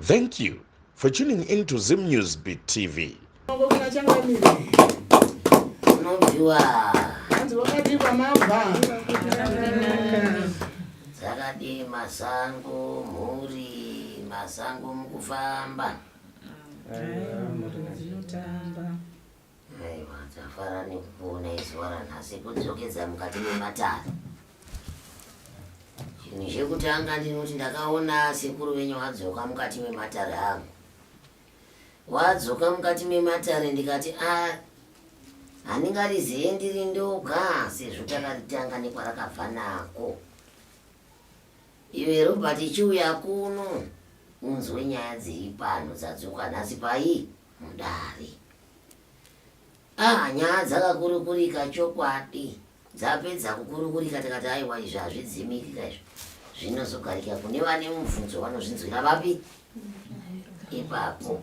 Thank you for tuning in to Zim News Beat TV. Zakadi masango muri masango mukufamba aiwa tafara nekupona izuva ranhasi kudzokedza mukati mematare. Chinhu chekutanga ndinoti ndakaona sekuru venyu wadzoka mukati mematare angu. Wadzoka mukati mematare ndikati handingarizive ndiri ndoga sezvo takaritanga nekwarakabva nako. Iwe Robert chiuya kuno unzwe nyaya dziri pano dzadzoka nhasi pai mudare. Nyaya dzakakurukurika chokwadi. Dzapedza kukurukurika tikati aiwa izvi hazvidzimikika izvo zvinozogarika kune vane mubvunzo vanozvinzwira vapi ipapo.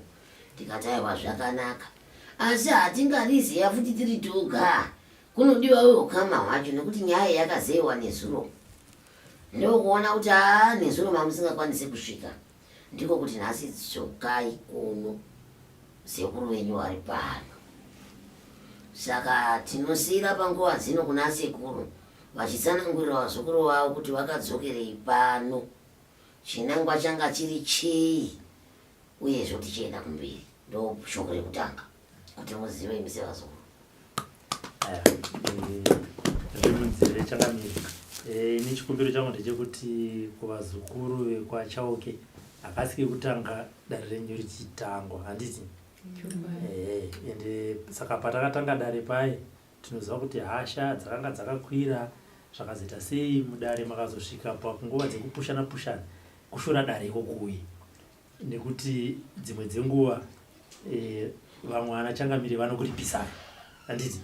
Tikati aiwa zvakanaka, asi hatingariziva futi tiri toga. Kunodiwa ukama hwacho nekuti nyaya yakazeyiwa nezuro. Ndokuona kuti nezuro mamusingakwanisi kusvika. Ndiko kuti nhasi dzokai kuno sekuru venyu vari pano. Saka tinosiyira panguva dzino kuna sekuru vachitsanangurira vazukuru vavo kuti vakadzokerei pano, chinangwa changa chiri chii, uyezvo tichienda kumberi. Ndo shoko rekutanga kuti muzive imi sevazukuru. Ndimunzire chakamira. Ini chikumbiro changu ndechekuti kuvazukuru vekwachauke akasike kutanga dare renyu richitangwa, handiti? Ende saka patakatanga dare pai tinoziva kuti hasha dzakanga dzakakwira zvakazoita sei mudare makazosvika panguva dzekupushana kushora dare ikokuyi, nekuti dzimwe dzenguva vamwe vanachangamire vanokuripisana, handiti?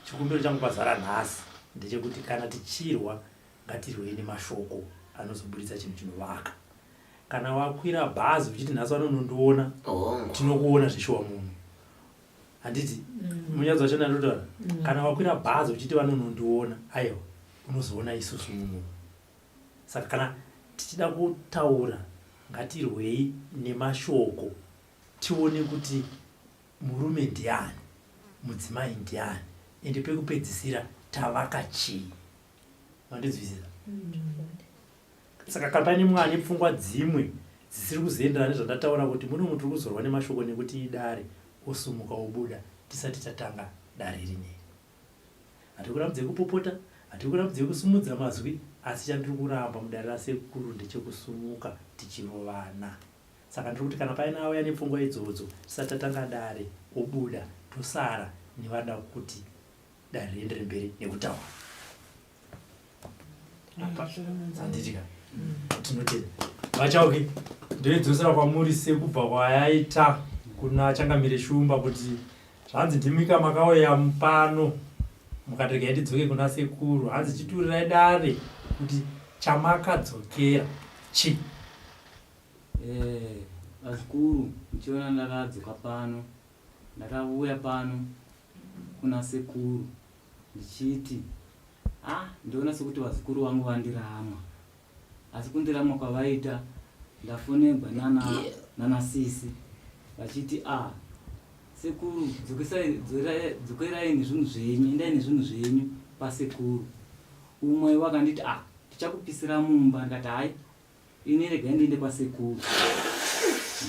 Chikumbiro changu pazara nhasi ndechekuti kana tichirwa ngatirwei nemashoko anozoburitsa chinhu chinovaka. Kana wakwira bhazi uchiti nhasi vanonondiona, tinokuona zvishuwa munhu, handiti? Munyadzo wacho ndandotaura, kana wakwira bhazi uchiti vanonondiona, aiwa unozoona isusu munhu. Saka kana tichida kutaura ngatirwei nemashoko, tione kuti murume ndiani, mudzimai ndiani, ende pekupedzisira tavaka chii. Mandinzwisisa? Saka kana paine mumwe ane pfungwa dzimwe dzisiri kuzoenderana nezvandataura kuti muno muti uri kuzorwa nemashoko nekuti idare, osumuka obuda tisati tatanga dare rineri. Hatiri kurambidze kupopota, hatiri kurambidze kusumudza mazwi, asi chandiri kuramba mudare rasekuru ndechekusumuka tichirovana. Saka ndiri kuti kana paine auya nepfungwa idzodzo tisati tatanga dare obuda, tosara nevada kuti dare riendere mberi nekutaura. Handitika tinotenda vachauke ndoidzosera kwamuri sekubva kwayaita kuna changamire shumba kuti zvanzi ndimika makauya mupano mukati ndidzoke kuna sekuru, hanzi chiturirai dare kuti chamakadzokera chi. Vazukuru, ndichiona ndakadzoka pano, ndakauya pano kuna sekuru ndichiti ndiona sekuti vazukuru vangu vandiramwa. Asi kundiramwa kwavaita ndafonebwa nana sisi vachiti sekuru dzokerai nezvinhu zvenyu, endai nezvinhu zvenyu pasekuru. Umwe wakanditi tichakupisira mumba. Ndati hai, ini regai ndiende kwasekuru,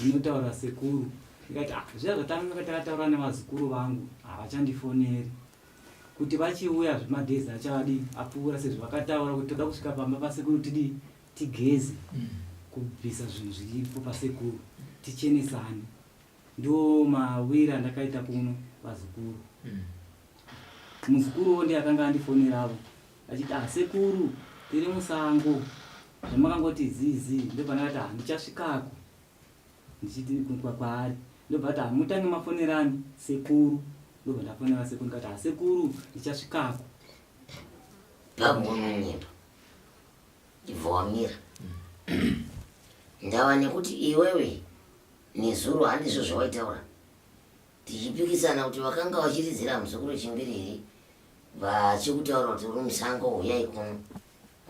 ndinotaura sekuru. Ndikati zviya zvatanga takataura nevazukuru vangu havachandifoneri kuti vachiuya madhezi achadi apfuura, sezvo vakataura kuti toda kusvika pamba pasekuru tigeze kubvisa zvinhu zviripo pasekuru tichenesane. Ndo mawira ndakaita kuno vazukuru. Muzukuru ndiye akanga andifoneravo achiti sekuru tiri musango zvamakangoti zizi. Ndopandakati ndichasvikako, ndichiti kwaari. Ndobvati mutange mafonerani sekuru. Ndobva ndafonera sekuru ndikati sekuru ndichasvikako. Pamunonyemba ibva wamira ndava nekuti iwewe nezuro handizvo zvawaitaura tichipikisana kuti vakanga vachiridzira muzukuru chimbiriri vachikutaura kuti uri musango uyai kuno.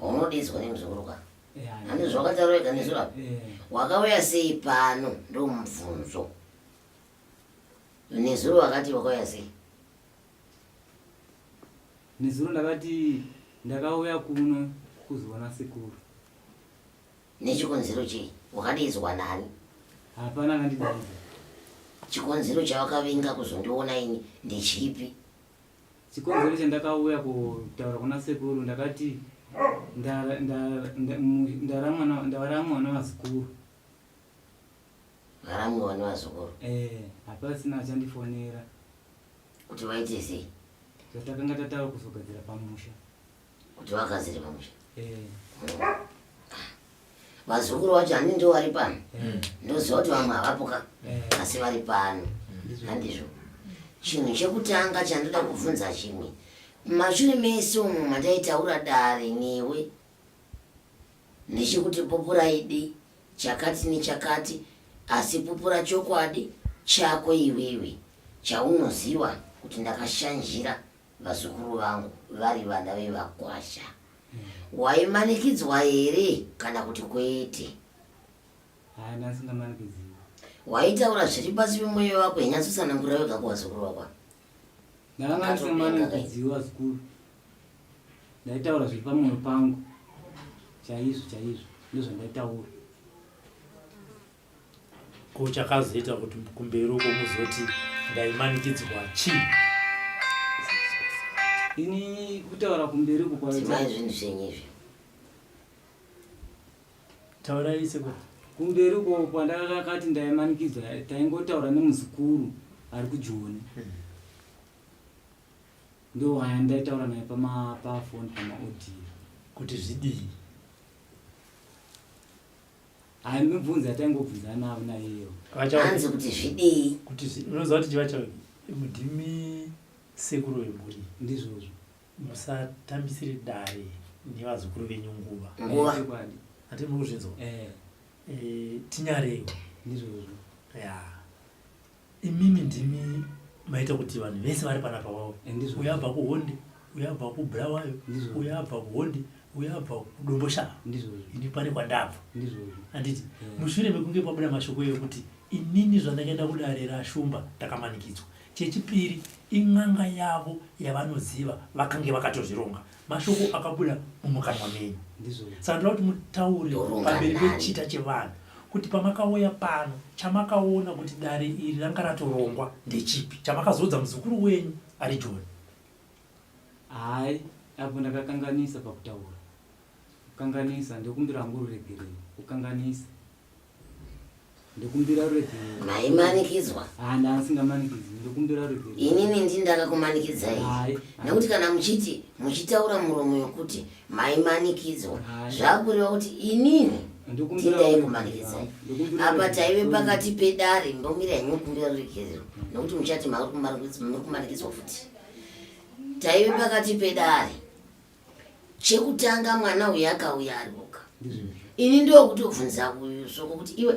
Unodedzwa nemuzukuru ka handi zvakataura ega nesura wakauya sei pano ndo mubvunzo nezuro wakati wakauya sei nezuro ndakati ndakauya kuno kuzoona sekuru nechikonzero chii wakadaidzwa nani hapana akandidaidza chikonzero chawakavinga kuzondiona ini ndechipi chikonzero chandakauya kutaura kuna sekuru ndakati ndavara mwana wazukuru varamwe wana vazukuru hapasina achandifonera kuti vaite sei zvatakanga tataura kuzogadzira pamusha kuti vagadzire pamusha vazukuru vacho hani ndo vari pano ndoziva kuti vamwe havapoka asi vari pano handizvo chinhu chekutanga chandoda kubvunza chimwe mashure mese umu mandaitaura dare newe nechekuti popuraidi chakati nechakati asi popura chokwadi chako iwewe chaunoziva kuti ndakashanjira vazukuru vangu vari vana vevakwasha waimanikidzwa here kana kuti kwete haana asingamanikidziwa waitaura zviri pasi pemwoyo wako henyatsotsanangurira wega kuvazukuru vakwa ndakanga ndisingamanikidziwa zukuru ndaitaura zviri pamwoyo pangu chaizvo ndozvandaitaura ko chakazoita kuti kumberi uko muzoti ndaimanikidzwa chii ini kutaura kumberi uko timai zvinhu zvenyezvi taurai sekuru kumberi uko kwandakakati ndaimanikidzwa taingotaura nemuzukuru ari kujoni ndo waya ndaitaura naye pafoni pamaaudio kuti zvidii haimibvunzi ataingobvunza navo naiyeyo hanzi kuti zvidii unoziva kuti chiva chavo mudhimi sekuru wemburi ndizvozvo musatambisire dare nevazukuru venyu nguva hati muri kuzvinzwa tinyarewo ndizvozvo ya imimi ndimi maita kuti vanhu vese vari panapa wavo uyabva kuhondi uyabva kubhurawayo uyabva kuhondi uyabva kudomboshava ini pane kwandabva handiti mushure mekunge pabuda mashoko ekuti inini zvandakaenda kudare rashumba ndakamanikidzwa chechipiri in'anga yavo yavanoziva vakange vakatozvironga mashoko akabuda mumukanwa menyu saka ndoda kuti mutaure pamberi pechita chevanhu kuti pamakauya pano chamakaona kuti dare iri ranga ratorongwa ndechipi chamakazodza muzukuru wenyu ari joni hai apo ndakakanganisa pakutaura kukanganisa ndekumbira hangu ruregerero kukanganisa ndekumbira ruregerero maimanikidzwa handa asingamanikidzwi ndekumbira ruregerero inini ndi ndakakumanikidzai nekuti kana muchitaura muromo yokuti maimanikidzwa zvakureva kuti inini tindaikumanikidzai apa taive pakati pedare mbomira yenyokumbira ruregerero nekuti muchati makumanikidzwa futi taive pakati pedare chekutanga mwana uyu akauya ari woga ini ndokutobvunza uyu sokokuti iwe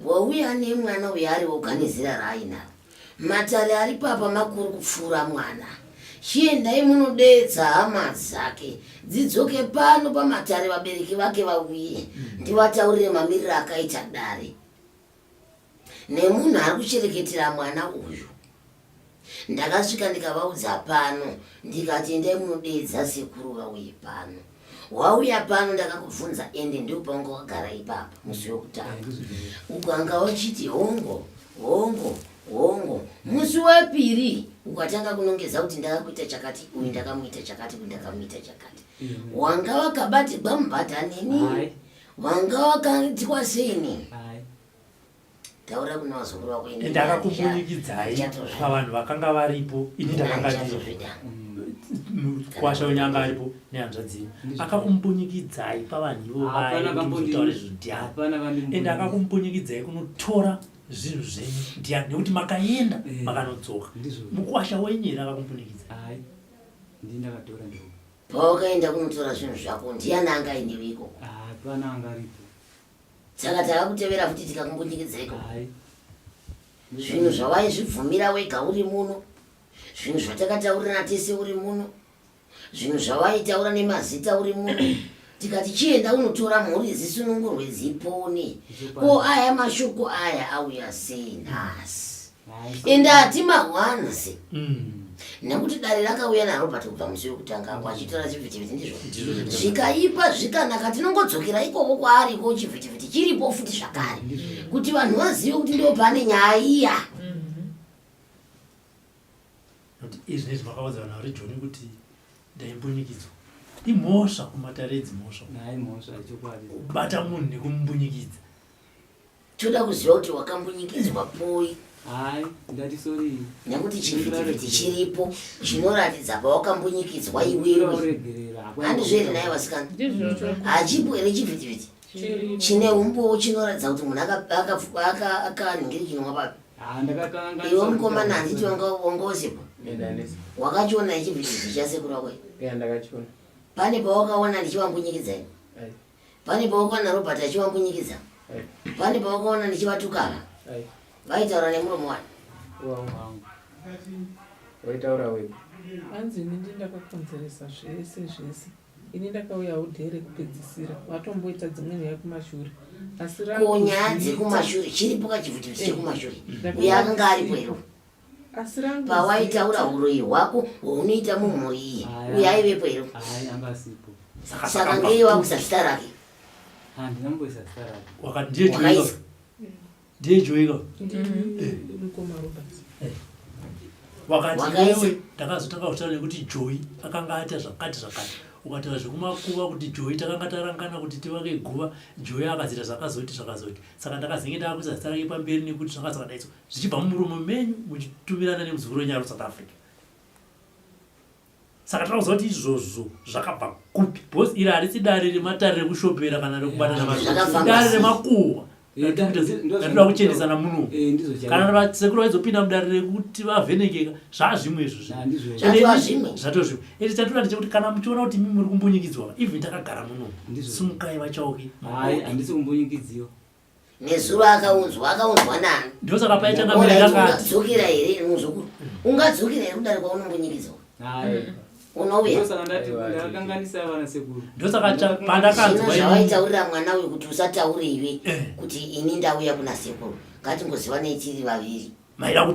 wauya nemwana uyu ari woga nezera raainaro matare ari papa makuru kupfuura mwana chiendai munodedza hama dzake dzidzoke pano pamatare vabereki vake vauye ndivataurire mamiriro akaita dare nemunhu ari kuchereketera mwana uyu ndakasvika ndikavaudza pano ndikati endai munodedza sekuru vauye pano wauya pano ndakakubvunza ende ndo paunga wagara ipapa musi wekutanga ukanga wachiti hongo musi wepiri ukatanga kunongedza kuti ndakakuita chakati uyu ndakamuita chakati uyu ndakamuita chakati wanga wakabatirwa mubhatanini wanga wakaitwa seini taura kuna vazukuru vako ndakakumbunikidzai pavanhu vakanga varipo ini ndakanga kwasha unyanga aripo nehanzvadzini akakumbunyikidzai pavanhu ivo vaitaure zvinhu ndiani ende akakumbunyikidzai kunotora zvinhu zvenyu ndiani nekuti makaenda makanodzoka mukwasha wenyere akakumbunikidzai ndindakatora ndo pawakaenda kunotora zvinhu zvako ndiani angaendewo ikoko hapana angaripo saka takakutevera futi tikakumbunyikidzai zvinhu zvawaizvibvumira wega uri muno zvinhu zvatakataurira tese uri muno zvinhu zvawaitaura nemazita uri muno tikati chienda unotora mhuri zisunungurwe dzipone ko aya mashoko aya auya sei nhasi ende hati mahwanzi nekuti dare rakauya narobert kubva musi wekutanga wachitora chivhitivhiti ndizvo zvikaipa zvikanaka tinongodzokera ikoko kwaariko chivhitivhiti chiripo futi zvakare kuti vanhu vazive kuti ndo pane nyaya iya. izvi nezvi makaudza vanhu vari joni kuti ndaimbunyikidzwa imhosva kumatare dzimhosva kubata munhu nekumumbunyikidzwa. toda kuziva kuti wakambunyikidzwa poi hai ndati sorry nekuti chivhitivhiti chiripo chinoratidza pawakambunyikidzwa iwewe handizveri naye vasikana hachipo here chivhitivhiti chine umbowo chinoratidza kuti munhu akanhingirikinwa papi iwe mukomana handiti wangausipo wakachiona chivhitivhiti chasekuru wako pane pawakaona ndichivambunyikidzai pane pawakaona robert achivambunyikidzwa pane pawakaona ndichivatukana vaitaura nemuromo wani waitaura wewe hanzi ini ndakakonzeresa zvese ini ndakauya udhere kupedzisira watomboita dzimweni yakumashure asi ko nyaya dzekumashure chiripo kachivhitivhiti chekumashure uye akanga aripo ero pawaitaura uroyi hwako hwaunoita mumhuri iyi uye aivepo ero saka ngei wakuisa zita rake wakaisa ndiyejoika wakati wewe takazotanga kutaura nekuti Joy akanga aita zvakati ukataura zvekumakuva kuti Joy takanga tarangana kuti tivake guva Joy akazita zvakazoti saka ndakazenge ndakuisa zita rake pamberi nekuti zvanga zvakadaizvo zvichibva mumuromo menyu muchitumirana nemuzukuru wenyaro South Africa. Saka tinoziva kuti izvozvo zvakabva kupi because iri harisi dare rematare rekushopera kana rekubata dare remakuhwa ndatoda kuchendesana muno kana vasekuru vaizopinda mudare rekuti vavhenekeka zvazvimwe izvozvo ende chatinoda ndechekuti kana muchiona kuti mimi muri kumbunyikidzwa even takagara muno simukai vachauke handisi kumbunyikidziwa nezuro akaunzwa nani ndosaka paichangamira yakati ungadzokera here muzukuru ungadzokera here kudare kwaunombunyikidzwa ndosaka pandakanzwa zvavaitaurira mwana uyu kuti usataure iwe kuti ini ndauya kuna sekuru ngatingozivanei tiri vaviri maida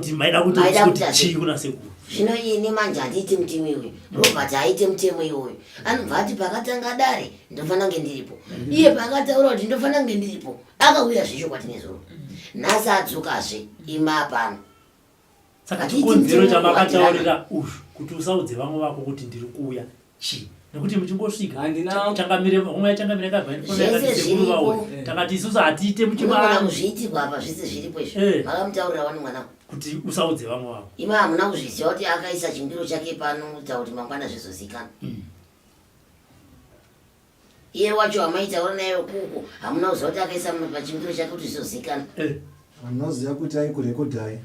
kuti chii kuna sekuru zvino ini manje handiiti mutemo iwoyo robert aite mutemo iwoyo anobva ati pakatanga dare ndofana kunge ndiripo iye pakataura kuti ndofana kunge ndiripo akauya zvechokwati nezuro nhasi adzokazve imapano saka chikonzero chamakataurira uzvu kuti usaudze vamwe vako kuti ndiri kuuya chii nekuti muchingosvika changamire umwe yachangamire kabvasekuru vawe takati isusu hatiite muchimana kuzviitirwa apa zvese zviripo izvo makamutaurira wani mwana kuti usaudze vamwe vako ima hamuna kuzviziva kuti akaisa chimbiro chake pano kuita kuti mangwana zvizozikanwa iye wacho hamaitaura naye kuko hamuna kuziva kuti akaisa pachimbiro chake kuti zvizozikanwa anoziva kuti aikurekodhai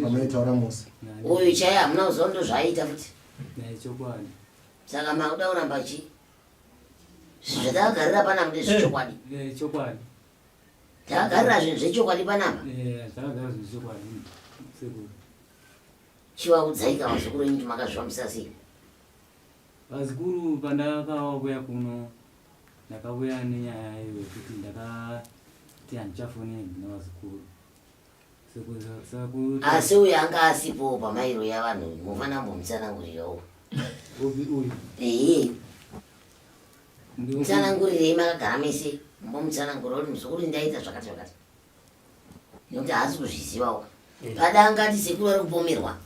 pamaitaura musi uyu chai hamuna kuziva ndo zvaaita futi chokwadi saka makuda kuramba chii zvatakagarira panapa ndezvechokwadi chokwadi takagarira zvinhu zvechokwadi panapa chivaudzaika vazukuru enyu kuti makazvifambisa sei vazukuru pandakauya kuno ndakauya nenyaya yekuti ndakati handichafoneni navazukuru asi uyu anga asipo pamairo yavanhu mufana mbomutsanangurirawo mutsanangurirei makagara mese mbomutsanangurira kuti muzukuru ndaita zvakati nekuti haasi kuzvizivawo pada angati sekuru ari kupomerwa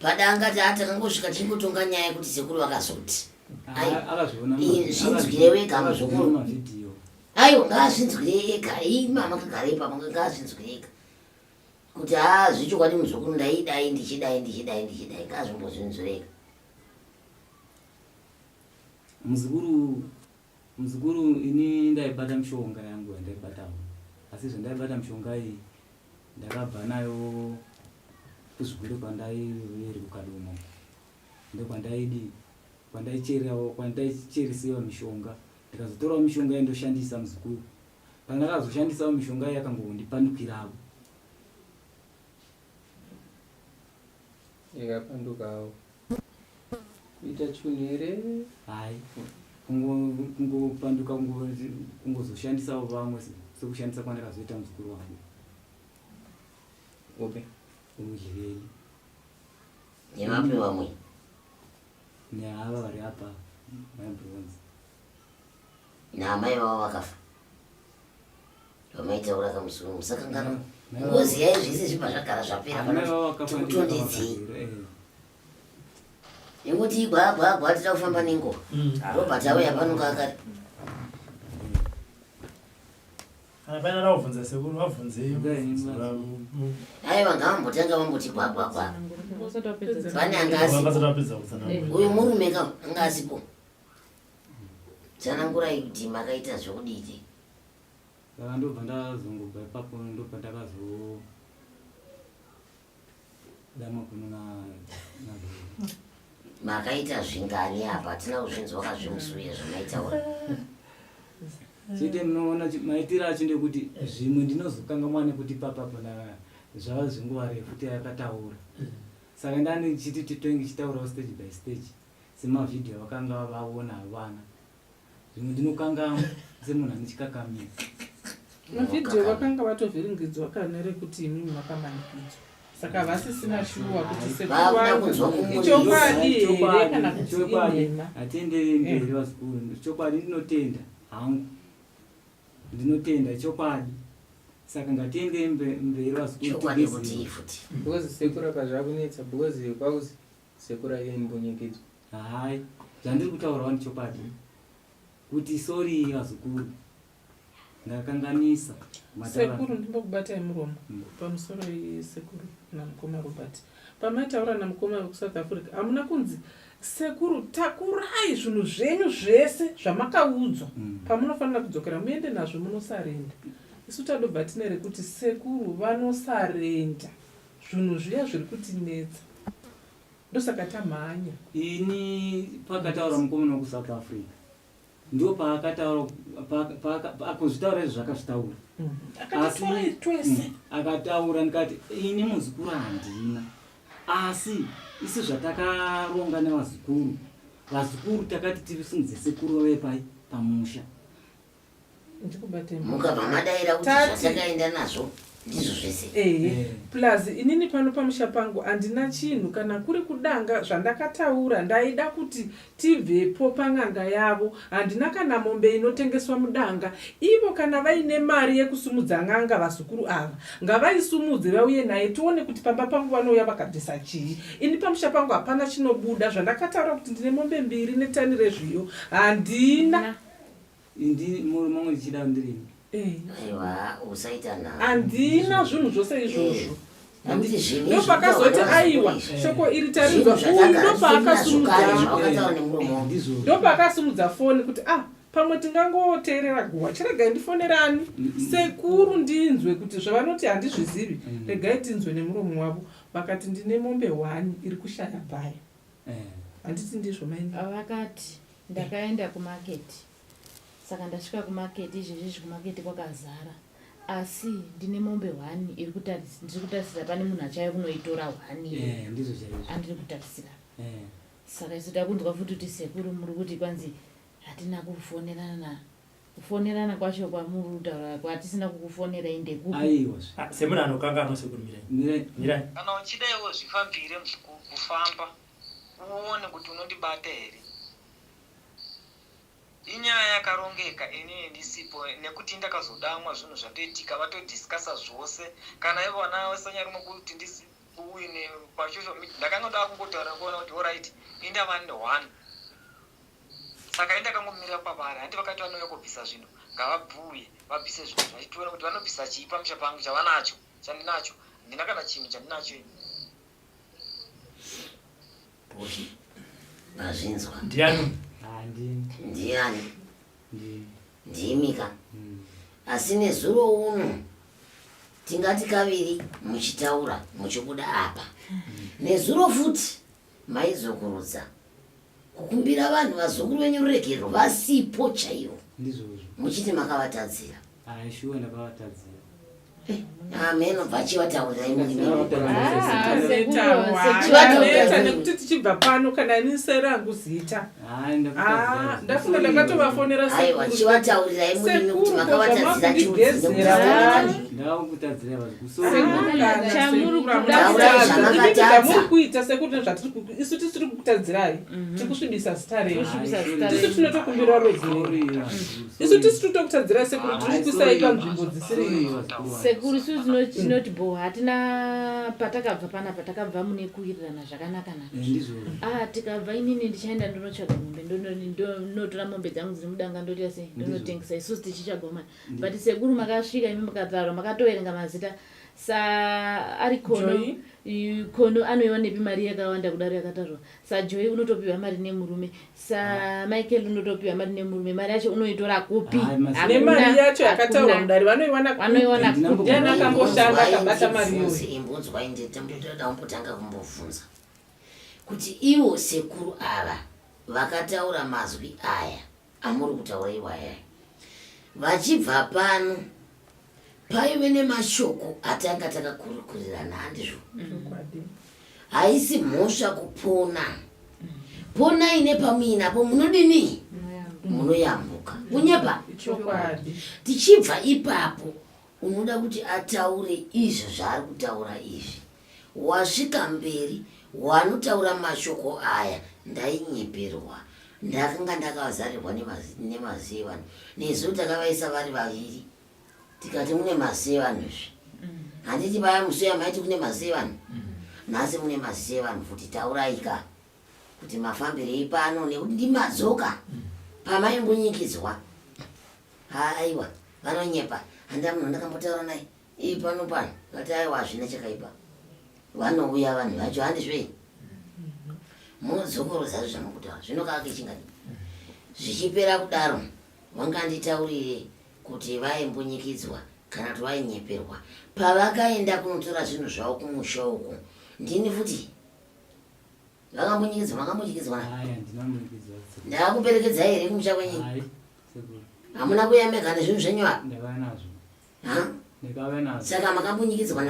pada angati atakangosvika tingotonga nyaya yekuti sekuru vakazoti zvinzwire wega muzukuru aiwa ngaazvinzwire ega imama kagarei pamwe ngaazvinzwire ega kuti zvichokwadi muzukuru ndaidai ndichidai ngazvimbozvinzwireka muzukuru ini ndaibata mishonga yangu yandaibatawo asi zvandaibata mishonga iyi ndakabva nayo kuzvikuru kwandairi kukadomo kwandaicheresiwa mishonga ndikazotorawo mishonga yandoshandisa muzukuru pandakazoshandisawo mishonga yakangondipandukirawo ikapandukawo kuita chuni here hai kungopanduka kungozoshandisawo vamwe sekushandisa kwandakazoita muzukuru wangu Okay. umudlireli Nevapi vamwe? neava vari apa maibronze Naamai vavo vakafa. Vamaitaura kamusungu. Saka ngano ngoziyai zvese zvibva zvagara zvapera kana tikutondedzei. Nekuti igwagwa tira kufamba nenguva. Robert auya panonga akati. Apana ravubvunza sekuru vabvunzei. Aiwa ngavambotanga vamboti gwagwagwa. Pane Vakazotapedza angasipo. kutsana. Uyu murume angasipo. Tsanangurai kuti makaita zvokuditi. saka ndobva ndazongobva ipapo ndobva ndakazodama kuno navheri Makaita zvingani apa tina kuzvinzwa kazvimusuye zvamaitaura. chete munoona maitiro acho ndekuti zvimwe ndinozokangamwa nekuti papapa zvava zvenguva refu kuti akataura saka ndani chiti titenge chitaurawo stage by stage semavhidhiyo vakanga vaona havana zvimwe ndinokangamwa semunhu ane chikakamiro mavhidhiyo vakanga vatovhiringidzwa kana rekuti imimi makamanikidzwa saka vasisina shuwa kuti sekuru wangu ichokwadi here kana kuti inhema. hatienderi mberi vazukuru chokwadi ndinotenda hangu ndinotenda chokwadi saka ngatiende mberi Chokwadi kuti futi. Because sekura pazvakunetsa because kwauzi sekura iye mbonyekedzwa. hai zvandiri kutaurawo ndichokwadi kuti sori vazukuru ndakanganisa sekuru ndimbokubatai muromo pamusoro sekuru namukoma Robert pamaitaura namukoma wekusouth Africa hamuna kunzi sekuru takurai zvinhu zvenyu zvese zvamakaudzwa pamunofanira kudzokera muende nazvo munosarenda. Isu tadobva tine rekuti sekuru vanosarenda zvinhu zviya zviri kutinetsa ndosaka tamhanya. ini pakataura mukomana wekusouth Africa ndo paakataura akuzvitaura izvo zvakazvitaura akatitaura twese akataura ndikati ini muzukuru handina asi isi zvatakaronga nevazukuru vazukuru takati tivisungidze sekuru vave pai pamusha ndikubatai Mukabva madaira kuti zvatakaenda nazvo ndizvo zvese. plus inini pano pamusha pangu handina chinhu kana kuri kudanga zvandakataura ndaida kuti tibvepo pang'anga yavo handina kana mombe inotengeswa mudanga ivo kana vaine mari yekusumudza ng'anga vazukuru ava ngavaisumudze vauye naye tione kuti pamba pangu vanouya vakabvisa chii. Ini pamusha pangu hapana chinobuda zvandakataura kuti ndine mombe 2 netani rezviyo handina. indi mamwe ndichida ndirini Aiwa usaita na. Handina zvinhu zvose izvozvo. Nokuti zvinhu Ndopakazoti aiwa shoko iri tarinzwa uyu ndopaakasimudza foni kuti pamwe tingangoteerera guwa chiregai ndifonerani sekuru ndinzwe kuti zvavanoti handizvizivi regai tinzwe nemuromo wavo vakati ndine mombe 1 iri kushaya bhaya. Handiti ndizvo maini vakati ndakaenda kumaketi saka ndasvika kumaketi izvezvi kumaketi kwakazara asi ndine mombe 1 ndiri kutarisira pane munhu achayo kunoitora 1 ndizvo chaizvo andiri kutarisira saka isu takunzwa futi kuti sekuru muri kuti kwanzi hatina kufonerana kwacho kwamuri kutaura kwatisina kukufonera indekupi aiwa semunhu anokanganwa sekuru mirai kana uchidaiwo zvifambire kufamba uone kuti unondibata here inyaya yakarongeka inini ndisipo nekuti ndakazodamwa zvinhu zvatoitika vatodhiskasa zvose kana ivo vana sanyari mukuti ndisiuine pasocial media ndakangoda kungotaura kuona kuti alright indava ne1 saka indakangomirira pavari handi vakati vanouya kubvisa zvinhu ngavabvuye vabvise zvinhu zvachitiona kuti vanobvisa chii pamusha pangu chavanacho chandinacho ndina kana chinhu chandinacho ini mazvinzwa ndiani ndiani ndimika asi nezuro uno tingati kaviri muchitaura muchibuda apa nezuro futi maizokurudza kukumbira vanhu vazukuru venyu ruregerero vasipo chaivo ndizvozvo muchiti makavatadzira aishuwa ndakavatadzira Ameno vachivataurira imuni Neta nekuti tichibva pano kana ini serangu zita. Ndafunga ndakatovafonera aiwa chivataurira imuni kuti makavatadzira kuita sekuti isu tisiri kukutadzirai tikusvibisa zita renyu tisu tinotokumbira rwegere isu tisi totokutadzirai sekuru tirikusai panzvimbo dzisiri sekuru isu tinoti bo hatina patakabva pana patakabva mune kuwirirana zvakanaka naka tikabva inini ndichaenda ndonotsvaga mombe ndonotora mombe dzangu dziri mudanga ndoita sei ndonotengesa isusu tichichagomana but sekuru makasvika imi mukataura makatoverenga mazita ari kono anoiwa nepi mari yakawanda kudaro yakatarwa saJoy unotopiwa mari nemurume saMichael unotopiwa mari nemurume mari yacho unoitora kupi nemari yacho yakataurwa mudare vanoiwana kupi akamboshanda akabata mari yoyo imbunzwa inde tambotoda kumbotanga kumbobvunza kuti iwo sekuru ava vakataura mazwi aya amuri kutaura iwaya vachibva pano paive nemashoko atanga takakurukurirana handizvo haisi mhosva kupona pona ine pamuinapo munodini munoyambuka kunyepa tichibva ipapo unoda kuti ataure izvo zvaari kutaura izvi wasvika mberi wanotaura mashoko aya ndainyeperwa ndakanga ndakazarirwa nemazivano nezu takavaisa vari vaviri tikati mune mazevano izvi handiti vaya musoya maiti kune mazevano nhasi mune mazevano futi tauraika kuti mafambirei pano nekuti ndimadzoka pamaimbunyikidzwa aiwa vanonyepa handa munhu ndakambotaura naye pano ngati aiwa hazvina chakaipa vanouya vanhu vacho handizvei munodzokoroza zvamukutaura zvinokavakechingani zvichipera kudaro wanganditaurire kuti vaimbunyikidzwa kana kuti vainyeperwa pavakaenda kunotora zvinhu zvavo kumusha uku ndini futi vakambunyikidzwa makambunyikidzwa ndakakuperekedza here kumusha kwenyini hamuna kuyamega nezvinhu zvenyu saka makambunyikidzwa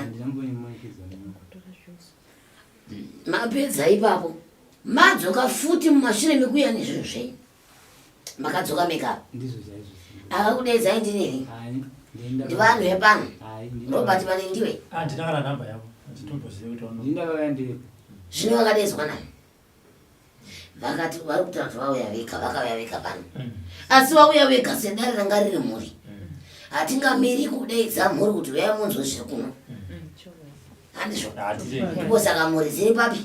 mapedza ipapo madzoka futi mumashure mekuya nezvinhu zvenyu makadzoka mekapo akakudedzai ndinini ndivanhu vepano Robert pane ndiwe ndinakana namba yavo zvino vakadedzwa nani vakati vari kutaura kuti vauya vega vakauya vega pano asi vauya vega sedare ranga riri mhuri hatingamiri kudeidza mhuri kuti uyai munzwe zviri kuno handizvo ndipo saka mhuri dziri papi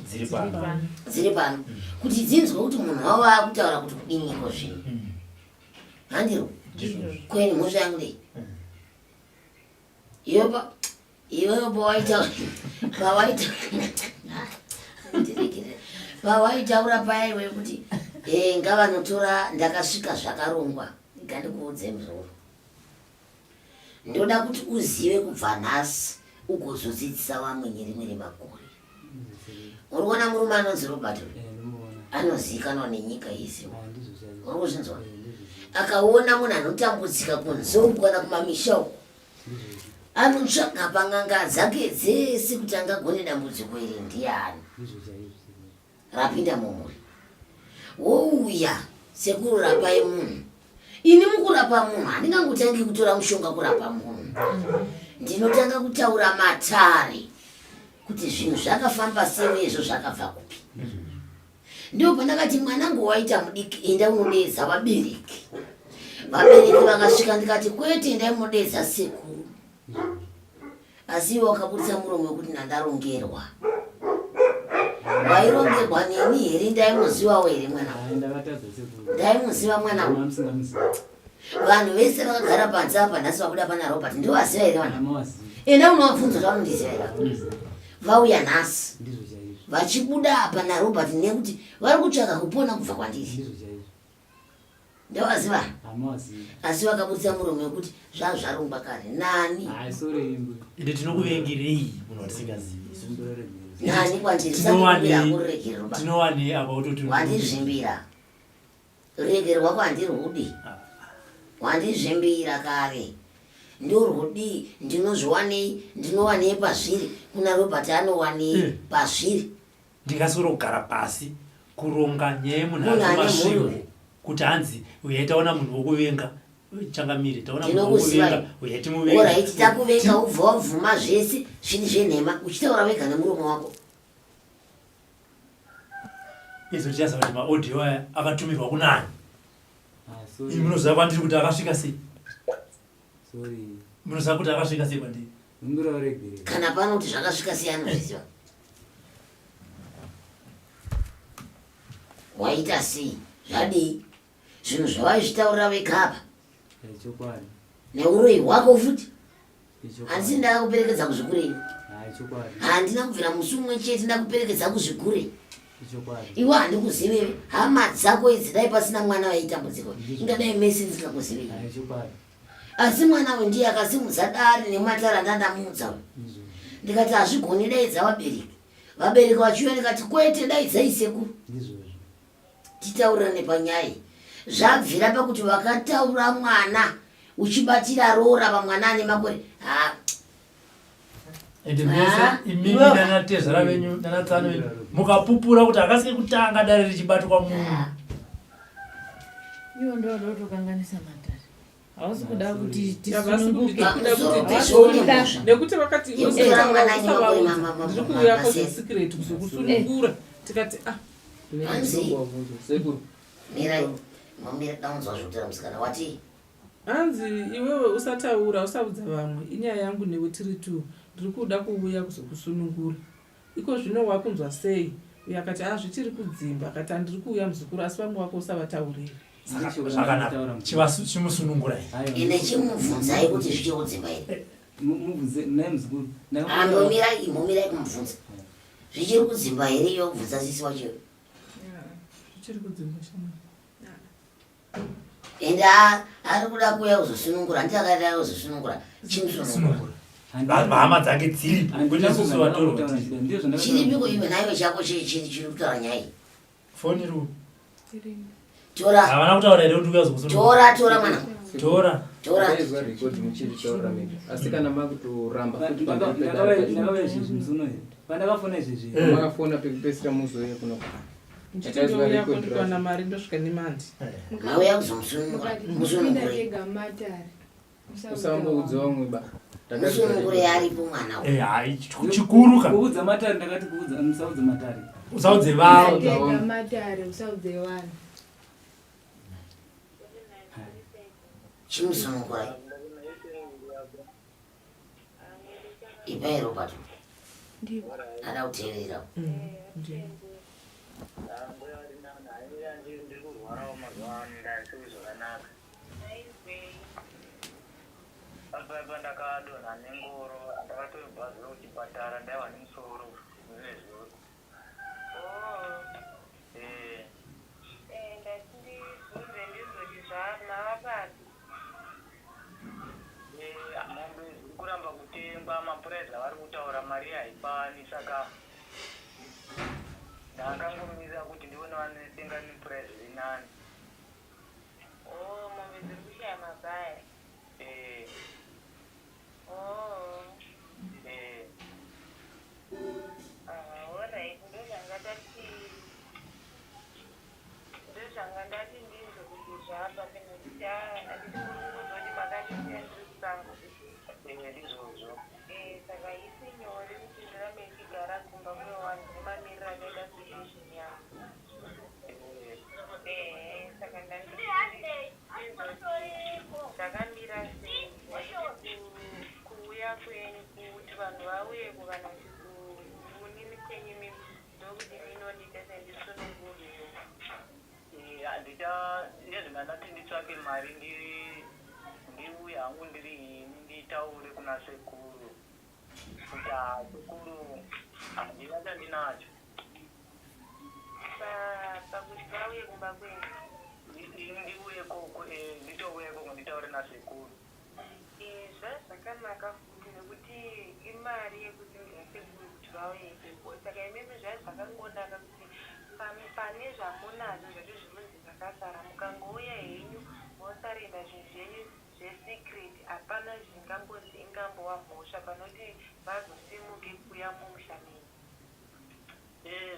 dziri pano kuti dzinzwe kuti munhu wavo akutaura kuti kudiniko zvino handiro kweni mhosva yangu dei iweyo pawaitaura paya iwe kuti ngavanotora ndakasvika zvakarongwa ngandikuudze muzoro ndoda kuti uzive kubva nhasi ugozodzidzisa vamwe nerimwe remakore uri kuona murume anonzi Robert anozivikanwa nenyika yese uri kuzvinzwa akaona munhu anotambudzika kunzou kana kumamisha uko anotsvaga pang'anga dzake dzese kuti angagone dambudziko iri ndiani rapinda mumuri wouya sekuru rapai munhu ini mukurapa munhu handingangotangi kutora mushonga kurapa munhu ndinotanga kutaura matare kuti zvinhu zvakafamba seizvo zvakabva kupi ndo pandakati mwanangu waita mudiki enda unodedza vabereki vakasvika ndikati kwete endai munodedza sekuru asi iwe wakabudisa muromo wekuti ndandarongerwa wairongerwa neni here ndaimuzivawo here mwana ndaimuziva mwana vanhu vese vakagara panze apa nhasi vakuda pana Robert ndovaziva here vana enda unovabvunza kuti vanondiziva here vauya nhasi vachibuda apa naRobert nekuti vari kutsvaga kupona kubva kwandiri ndovaziva asi vakabudisa muromo wekuti zvazvarongwa kare nani ende tinokuvengerei munhu watisingazivi nani kwandiri sakuregerwa tinowani apa utoti wandizvimbira regerwa kwandirudi wandizvimbira kare ndorwodii ndinozviwanei ndinowanei pazviri kuna Robert anowanei pazviri. Ndikasoro kugara pasi kuronga nyaya yemunhu ari kumasvingo kuti hanzi uye taona munhu wokuvenga changamire taona munhu wokuvenga uye timuvenga. Alright, takuvenga ubva wabvuma zvese zvinhu zvenhema uchitaura wega nemuromo wako. Izvo tichaziva kuti maaudio aya akatumirwa kunani. Ini munoziva kwandiri kuti akasvika sei? Munoziva kuti akasvika sei kwandiri? Kana pano kuti zvakasvika sei anozviziva. Waita sei? Zvadii? Zvinhu zvawaizvitaurira wega apa. Neuroyi hwako futi. Handisi ndakakuperekedza kuzvikurei. Handina kubvira musi umwe chete ndakuperekedza kuzvikurei. Iwe handikuzivewe. Hama dzako idzi dai pasina mwana waitambudziko. Ingadai mesi ndisingakuzivei. Asi mwana wendiye akasimudza dare nematara ndandamuudza. Ndikati hazvigoni daidza vabereki. Vabereki vachiuya ndikati kwete daidzai sekuru. Titaurane panyaya. Zvabvira pakuti wakataura mwana uchibatira rora pamwana ane makore. Imini nanatezara venyu nanatsano venyu mukapupura kuti akasike kutanga dare richibatwa munhu. Iwo ndo ndotokanganisa matare. Hausi kuda kuti tisununguke. Nekuti vakati ndikuuya kuzvisikireti kuzokusunungura tikati mirai mamira daunzwa zvotera musikana wati hanzi iwewe usataura usaudza vamwe inyaya yangu newe tiri tu ndiri kuda kuuya kuzokusunungura iko zvino wakunzwa sei uye akati zvichiri kudzimba akati handiri kuuya muzukuru asi vamwe wako usavataurira zvakanaka chimusunungurai ine chimubvunzai kuti zvichiri kudzimba here andomirai kumubvunza zvichiri kudzimba here iyo kubvunza sisi wacho zvichiri kudzimba ende ari kuda kuuya kuzosunungura ndiakada kuzosunungura chimusunungura hama dzake dziripo kuti isusu vatorwa chiripiko iwe naiwe chako chiri kutaura nyaya iyi foni ru tora havana kutaura here kuti tora tora mwana tora asi kana makutoramba pandakafona izvezvi makafona pekupesira muzoye kuno ndichitindouya mari ndosvika nemandi mauya kuzomusunungura usamboudza vamwe ba musunungure yaripo mwana hai chikuru ka kuudza matare ndakati kuudza musaudze matare usaudze vao chimusunungura ipai Robert ada kuteerera ndakadonha nengoro ndakatora bhazi rokuchipatara ndaiva nemusoro nezvoro ndatindibvunze ndizoti zvanavapati mombe ziri kuramba kutengwa mapuraisi avari kutaura mari haipani saka ndakangomisa kuti ndione vanotenga nepuraisi rinani mombe dziri kushaya mabhaya alright ndozvanga ndati ndizvo kuti zvapa penokuti handisi kurikuzoti makashisiya ndiri kusango ndizvozvo saka isi nyore kuti ndirambe ichigara kumba kwewani nemamiriro akaita situation yangu saka ndakamira sei kuuya kwenyu kuti vanhu vauye kuvana kunini kwenyu mimi ndokuti minondita sendisununguriro ndezvinandati nditsvake mari ndiuye hangu ndiri ini nditaure kuna sekuru kuti sekuru handina chandinacho pakuti vauye kumba kwenyu nditouyeko nditaure nasekuru zvakanaka futi nekuti imari yekuti ndasekuru kuti vauye ikoko saka imimi zvai zvakangonaka kuti pane zvamunazvo zvacho zvinonzi zvakasara mukangouya henyu mosarenda zvinhu zvenyu zvesecret hapana zvingambonzi ingambova mhosva panoti vazosimuke kuya mumushameni.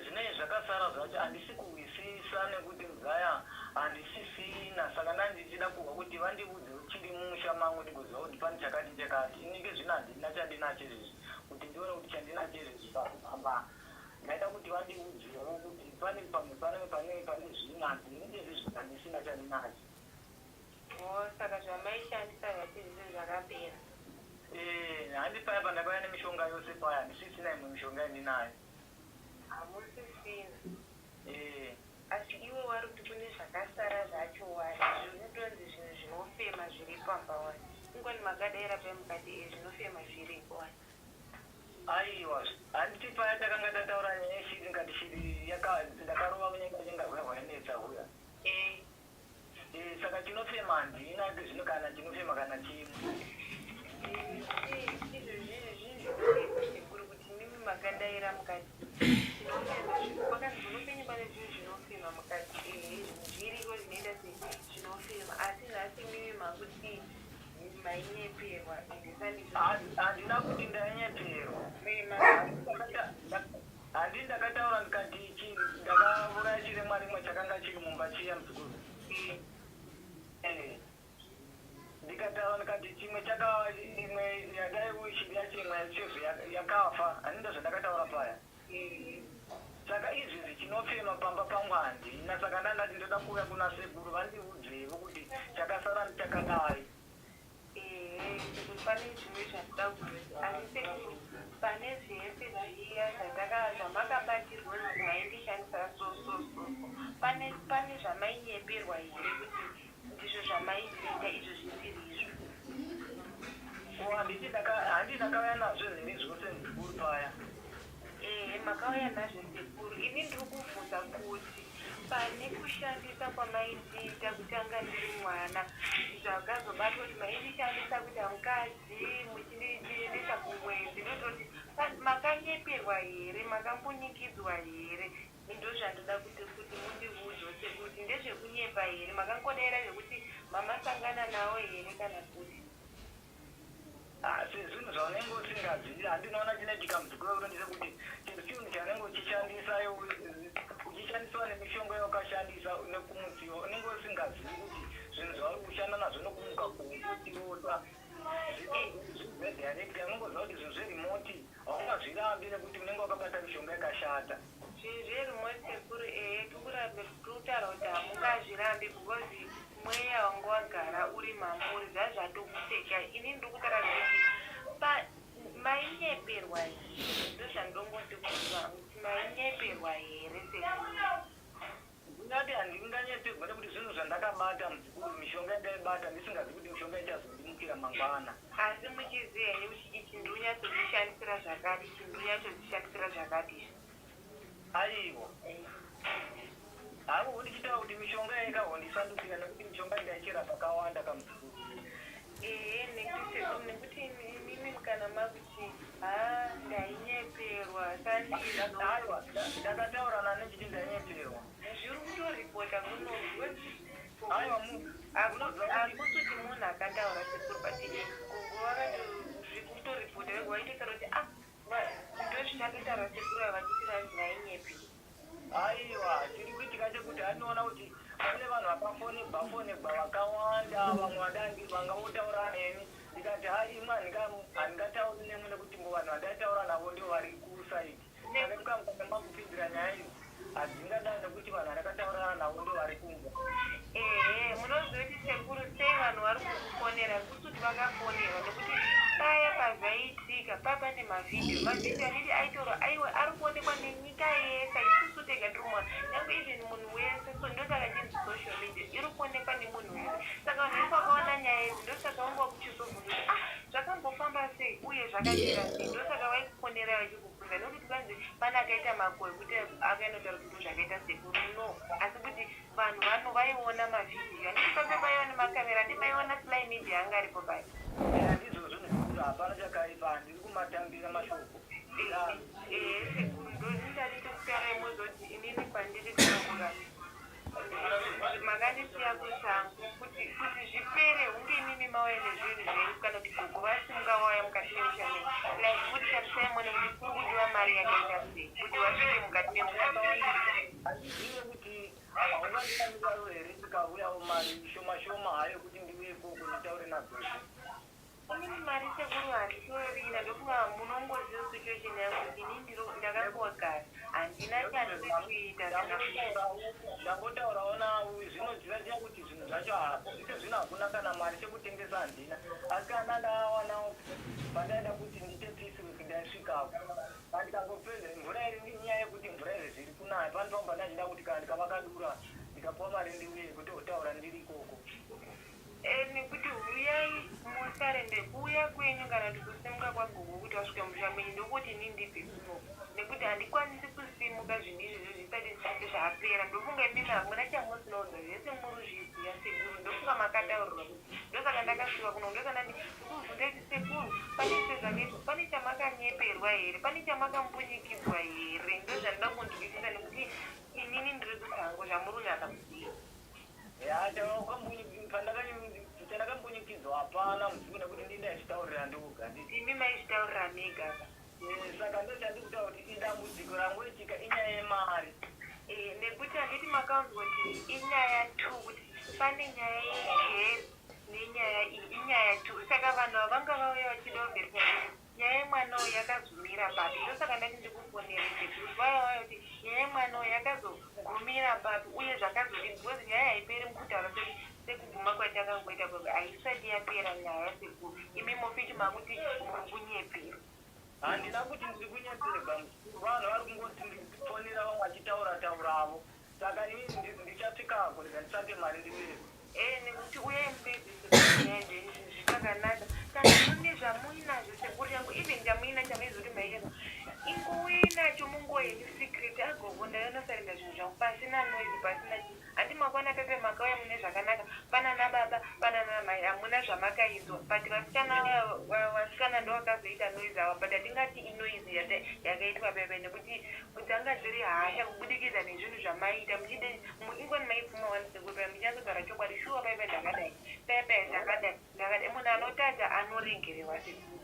Zvinenge zvakasara zvacho handisi kuwisisa nekuti muzaya handisisina, saka ndandichida kuva kuti vandiudze uchiri mumusha mangu ndikuziva kuti pane chakati chakati. Inenge zvino handina chandinacho izvezvi kuti ndione kuti chandinacho izvezvi pakufamba. Ndaida kuti vandiudzewo kuti pane zvino handinenge izvezvi handisina chandinacho. Saka zvamaishandisa zvachiri zvinhu zvakapera. Handipaya pandakauya nemishonga yose paya, handisisina imwe mishonga yandinayo. Hamusisina. Asi iwe wari kuti kune zvakasara zvacho wani zvinotonzi zvinhu zvinofema zviri pamba wani. Kungoni makadaira pemukati zvinofema zviripo wani. Aiwa, handiti paya takanga tataura nyaya yeshiri ngati shiri ndakarova kunyenga chingahwehwa yanetsa huya. Saka chinofema handina zvino kana chinofema kana chimwe. Kuri kuti mimi makadaira mukati kwakanzonopenya pane zvinhu zvinofema mukati zviriko zvinoita sezvinofema asi nhasi mimi makuti mainyeperwa handina kuti ndainyeperwa. Handi ndakataura ndikati ndakauraya chiremwa rimwe chakanga chiri mumba chiya muzukuru. Ndikataura ndikati chimwe imwe yadaiushiri yacho imwe yachefu yakafa. Handinda zvandakataura paya. Saka izvezvi chinofema pamba pangu handina, saka ndandati ndoda kuuya kuna sekuru vandiudzevo kuti chakasara ndichakadai. Pane zvimwe zvandida kuuza asi sekuru pane zvese zviya zvamakabatirwa zvaindishandisa pane zvamainyeperwa here kuti ndizvo zvamaiita izvo zvisiri izvo. Handi ndakauya nazvo zviri zvose muzukuru paya. Makauya nazvo sekuru. Ini ndiri kubvunza kuti pane kushandisa kwamaindiita kutanga ndiri mwana zvakazobatwa kuti maindishandisa kuti mukadzi muchindiendesa kumwedzi ndototi makanyeperwa here, makambunyikidzwa here. Ndo zvandoda kuti mundiudze sekuti ndezvekunyepa here, makangodera zvekuti mamasangana nawo here kana kuti sezvinhu zvaunenge usingazivi. Handinoona chinetika muzukuru urondise kuti chinhu chanenge uchishandisayo uchishandiswa nemishonga yaukashandisa nekumutsiwo unenge usingazivi kuti zvinhu zvauri kushanda nazvo nokumuka kuutiota zvezviadict unongoziva kuti zvinhu zverimoti haungazvirambi nekuti unenge wakabata mishonga yakashata. zvinhu zverimoti sekuru tukurape kutaura kuti hamungazvirambi because mweya wanga wagara uri mamuri zvazvatokuteka. Ini ndokutaura kuti mainyeperwa here, ndozvandongoti kuziva kuti mainyeperwa here sekuru. Ndingati handinganyeperwa nekuti zvinhu zvandakabata muzukuru, mishonga yandaibata ndisingazivi kuti mishonga ichazondimukira mangwana. Asi muchiziva here kuti ichi ndinonyatsodzishandisira zvakati, ichi ndinonyatsodzishandisira zvakati. Aiwa. Hapo ndichitaura kuti mishonga yakahondisandukira nekuti mishonga ndaichera zvakawanda kamuzukuru. Nekuti mimi kana makuti ndainyeperwa aiwa ndakataurana nechiti ndainyeperwa. zviri kutoripota kunozwe aiwa akuti munhu akataura sekuru pati wakati zviri kutoripota waitotara kuti ndozvitakataura sekuru avachitira ndainyepi. Aiwa chiri kuitika chekuti anoona kuti pane vanhu vakafonebva vakawanda vamwe vangautaura neni. Ndikati haimwe handingatauri nemwe nekuti vanhu vandaitaura navo ndio vari kusaidi. Makupindira nyaya idzi hadzingadai nekuti vanhu vandakataurana navo ndio vari kumba. Munoziva kuti sekuru sei vanhu vari kukufonera kuti vakafonera nekuti paya pazvaitika papane mavhidhiyo anenge aitora aiwa ari kuonekwa nenyika yese isusu tega tirimwana nyange even munhu wese. So ndosaka chinzi social media iri kuonekwa nemunhu wese. Saka vanhu vese vakaona nyaya idzi ndosaka vanga kuchizobvunza kuti zvakambofamba sei uye zvakadira sei. Ndosaka vaikufonera vachikubvunza nokuti kwanzi pane akaita makore kuti akainotaura kuti zvakaita sekuru no, asi kuti vanhu vaiona mavhidhiyo andisose vaiona makamera ndivaiona slai media anga aripo pai. Ndizvo zvinhu hapana chakaipa handiri kumatambira mashoko. Sekuru ndozvindadito kutaura imwe zoti inini pandiri kutakura makandisiya kusango kuti zvipere hunge imimi mauya nezvinhu zvenyu kana kuti gogo vasingawaya mukati memushameni like kuti chatisaimone kuti kuri kudiwa mari yakaita sei kuti vasvike mukati memushameni hazvizive kuti haunganditamikaro here tikauyawo mari shoma shoma hayo kuti ndiuye ikoko nditaure nagogo inini mari sekuru handitorina ndokuva munongoziva situation yangu kuti inini ndakangowa kare handina chandiri kuita ndangotaurawo nawe zvinoziva chiya kuti zvinhu zvacho hapo ito zvino hakuna kana mari chekutengesa handina asi kana ndaawanawo pandaida kuti ndiite peacework ndaisvikapo andikangopedza mvura iri inyaya yekuti mvura iri zviri kunaya panopamba ndachida kuti kana ndikavakadura ndikapuwa mari ndiuye kutotaura ndiri ikoko nekuti uyai musarende kuuya kwenyu kana kuti kusimuka kwagogo kuti wasvika mushameni ndokuti ini ndibve kuno nekuti handikwanisi kusimuka zvinhu izvozvo zvisati zvapera ndofunga imimi hamuna chamusinoza zvese muruzviziya sekuru ndofunga makataurirwa ndosaka ndakasvika kuno ndosaka ndikubvunzaiti sekuru pane sezvakaizvo pane chamakanyeperwa here pane chamakampunyikidzwa here ndozvandida kunzwisisa nekuti inini ndiri kusango zvamurunyaka kuziva chandakambunyikidzwa hapana muziku nekuti ndindaizvitaurira ndoga imi maizvitaurira nega saka ndochandikutaura kuti idambudziko rangoitika inyaya yemari nekuti handiti makaunzwa kuti inyaya tu kuti pane nyaya yegeri nenyaya iyi inyaya tu saka vanhu havanga vauya vachida kuvereka nyaya yemwanawo yakazumira papi ndosaka ndati ndikufonerese kuti vauya kuti nyaya yemwanawo yakazogumira papi uye zvakazodii because nyaya haiperi mukutaura sekuguma kwatakangoita kwako haisati yapera nyaya sekuru imi mofichi makuti muri kunyepera handina kuti ndiri kunyeperwa vanhu vari kungoti ndikufonera vamwe vachitaura-tauravo saka ini ndichatsikako rega nditsvake mari ndiwiri nekuti uye mbedzisonyaya zvenyu zvichakanaka kana mune zvamuinazvo sekuru yangu even chamuina chamaizoti maiyeza ingoinacho mungoyenyu secret agogo ndayonosarinda zvinhu zvangu pasina noise pasina chii handi makwana pepe makauya mune zvakanaka pana nababa pana namai hamuna zvamakaizwa but vasikana ndovakazoita noise ava but hatingati inoise yakaitwa pepe nekuti dzanga dziri hasha kubudikidza nezvinhu zvamaita muchide ingoni maipfuma wanisekupea muchazogara chokwadi shuwa pepe ndakadai pepe ndakadai munhu anotadza anoregerewa sekuru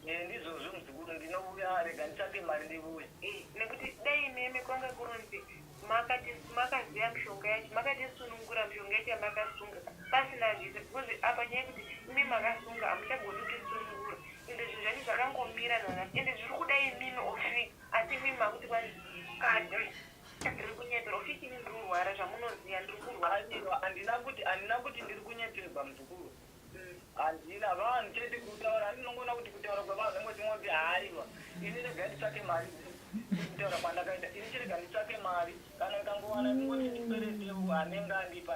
ndizvozvo muzukuru ndinouya rega nditsvake mari ndiuye nekuti dai meme kwanga kurunzi makaziva mishonga yacho makatisunungura mishonga yacho yamakasunga pasina zvese because apa nyaya kuti imi makasunga hamuchagoni kutisunungura ende zvinhu zvacho zvakangomira nanasi ende zviri kudai imimi ofika asi imimi makuti kadi ndiri kunyepera ofiki ini ndiri kurwara zvamunoziva ndiri kurwara handina kuti ndiri kunyeperwa muzukuru handina vanhu chete kutaura handinongona kuti kutaura kwevanhu nengoti haiwa ini rega nditsvake mari kutaura kwandakaita ini chirega nditsvake mari kana ngangowana ngoti ndiperetewo anenge andipa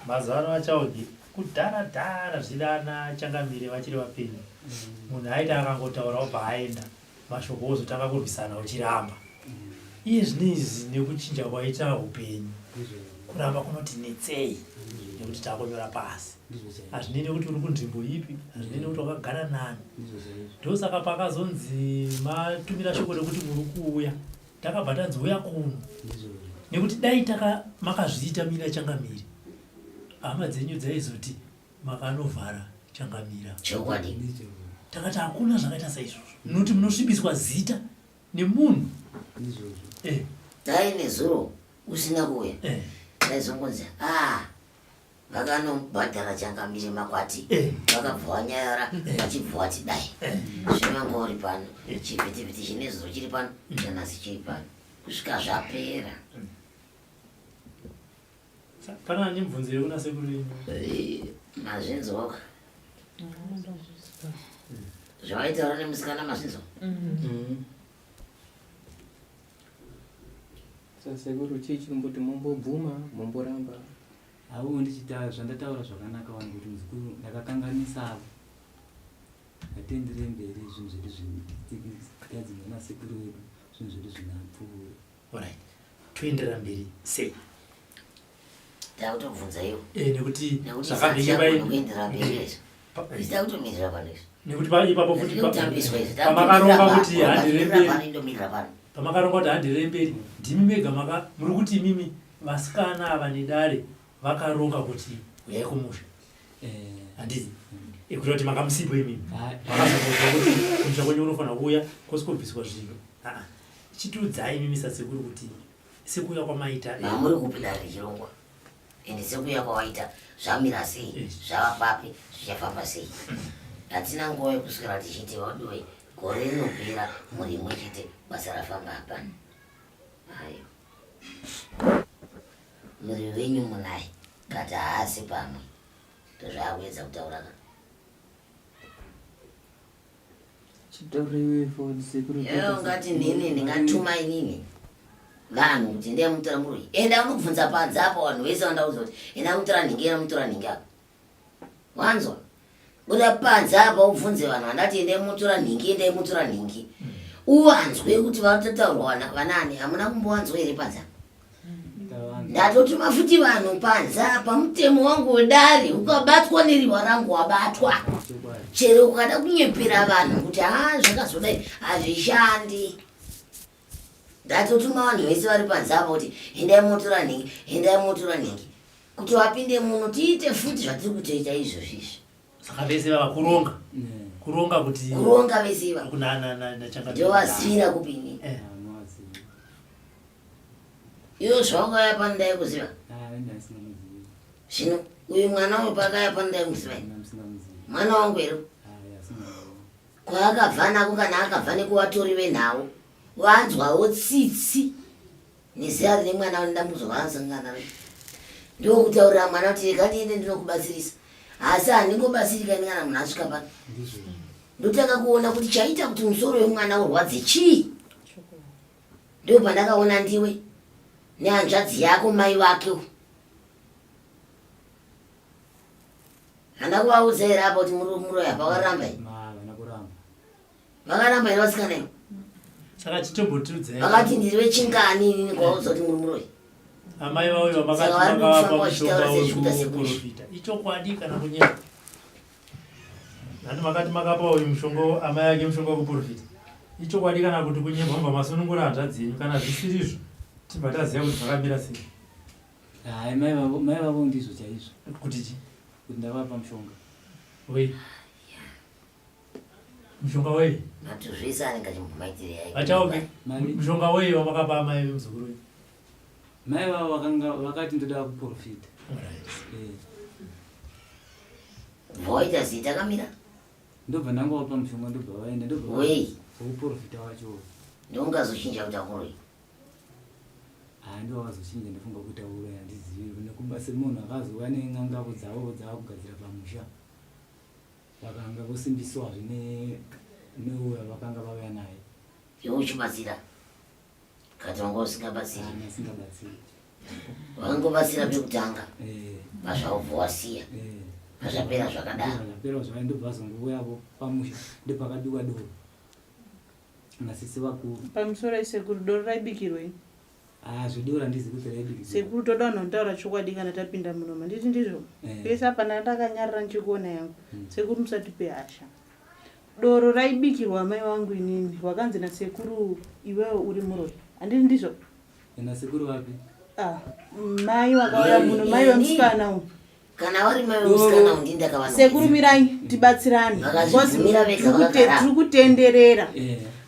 mazuva ano achaugi kudhara zvidana changamire vachiri vapenyu munhu aita akangotaura obva aenda mashoko ozotanga kurwisana uchiramba iye zvineizi nekuchinja kwaita upenyu kuramba kunoti netsei nekuti takonyora pasi hazvinei nekuti uri kunzvimbo ipi hazvinei nekuti wakagara nani ndosaka pakazonzi matumira shoko rekuti muri kuuya takabva tanzi uya kuno nekuti dai makazviita mira changamiri hama dzenyu dzaizoti makanovhara changamira chokwadi takati hakuna zvakaita saizvozvo nokuti munosvibiswa zita nemunhu dai nezuro usina kuuya daizongonzi vakanobhadhara changamire makwati vakabva vanyayara vachibva vati dai zvinanga uri pano chivhitivhiti chine zuro chiri pano chanasi chiri pano kusvika zvapera pana nemubvunzire kuna sekuru yenyu mazvinzoka zvavaitaura nemusikana mazvinzo sasekuru chii chikumboti mumbobvuma mumboramba hauo ndichitaura zvandataura zvakanaka vanhu kuti muzukuru ndakakanganisavo atendere mberi zvinhu zvedu zvinadzimana sekuru vedu zvinhu zvedu zvinapfuura orit toendera mberi sei takutobvunza iwo nekuti zvakabvike paini kuendera mberi izvo Zita kutomirira panesho. Nekuti ipapo futi Kutambiswa izvi. pamakaronga kuti handiremberi. Pandomira pano. Pamakaronga kuti handiremberi. Ndimi mega muri kuti imimi vasikana ava nedare vakaronga kuti uyai kumusha. Handizi. Ekuti kuti makamusipo imimi. Makazokuti kumusha kwenyu unofanira kuuya kosikupiswa zvinhu. Chitudzai imimi sasekuru kuti sekuya kwamaita. Muri kupinda richirongwa. Ende sekuya kwawaita zvamira sei, zvavapapi, zvichafamba sei. Hatina nguva yekuswera tichiti wadowe gore rinopera muri imwe chete basa rafamba hapana. Hayo. Muri wenyu munai kati haasi pamwe. Ndozvaawedza kutaura kana. Chitauriwe for the security. Ngati nini ndingatuma inini. Vanhu kuti ndiye mutora muroi. Enda unobvunza panze apa vanhu vese vandauza kuti enda mutora nhingi, enda mutora nhingi apa. Wanzwa? Buda panze apa ubvunze vanhu vandati enda mutora nhingi, enda mutora nhingi. Uvanzwe kuti vanotaurwa vanani, hamuna kumbowanzwa here panze apa. Ndatotuma futi vanhu panze apa mutemo wangu wedare ukabatwa neriwa rangu wabatwa. Chero ukada kunyepera vanhu kuti zvakazodai hazvishandi. Ndatotuma vanhu vese vari panze apa kuti endai motora nhingi, endai motora nhingi. Kuti wapinde muno tiite futi zvatiri kutoita izvozvizvi. Saka vese vava kuronga. Kuronga kuti kuronga vese iva. Ndovasivira kupini. Iyo zvawakaya pandai kuziva. Zvino uyu mwana wepakaya pandai kuziva. Mwana wangu ero. Kwaakabva nako kana akabva nekuvatori venhau. Wanzwawo tsitsi nezera rine mwana wandida muzovanasangana naye. Ndokutaurira mwana kuti rega ndiende ndinokubatsirisa. Asi handingobatsirika kana munhu asvika pano. Ndotanga kuona kuti chaita kuti musoro wemwana urwadze chii. Ndo pandakaona ndiwe nehanzvadzi yako mai vake. Handakuvaudza here apa kuti muri apa vakaramba here. Vakaramba here vasikana ivo. Saka chitombotudze. Vakati ndiri vechingani inini kwaudza kuti muri muroi. Amai vauyo vakati vakavapa mushonga wekuprofita. Ichokwadi kana kunyema. Nandi makati makapa uyu mushonga amai yake mushonga wekuprofita. Ichokwadi kana kuti kunyema ngwa masunungura hanzvadzi yenyu kana zvisirizvo. Timbataziva kuti zvakamira sei. Hai mai vavo ndizvo chaizvo. Kuti chi? Kuti ndavapa mushonga. Wei. Mushonga wei? Natuzvese anenge achimbomaitire yai. Achaoke. Mushonga wei wamakapa amai vemuzukuru wenyu? Mai vavo vakati ndoda kuprofita. Voita zita kamira? Ndobva ndangowapa mushonga ndobva vaenda ndobva. Wei. Kuprofita wacho. Ndongazochinja kuti akuroi. Ndo wazochinja ndafunga kuti auraya handizivi nekuba semunhu akazowa nen'angavo dzavo dzaakugadzira pamusha. Vakanga vosimbiswazve neuya vakanga vauya naye. Iwe uchibatsira? Kati wanga usingabatsiri? Asingabatsiri. Wangobatsira pekutanga? Pazvaubva wasiya? Pazvapera zvakadaro? Pazvapera zvakadaro ndobva vazongouyapo pamusha ndopakadiwa doro. Nasisi vakuru. Pamusoro isekuru doro raibikirwei? Zvidora ndizi kuti raibikirwa. Sekuru toda nontaura chokwadi kana tapinda muno manditi ndizvo. Pese apana ndakanyarara ndichikuona yangu. Sekuru musatipe hasha. Doro raibikirwa mai wangu inini. Wakanzi nasekuru iwewe uri muroi. Anditi ndizvo? Ena sekuru wapi? Mai wakauya muno mai wemusikana uyu. Kana wari mai wemusikana uyu ndindakawana. Sekuru mirai tibatsirane. Tiri kutenderera.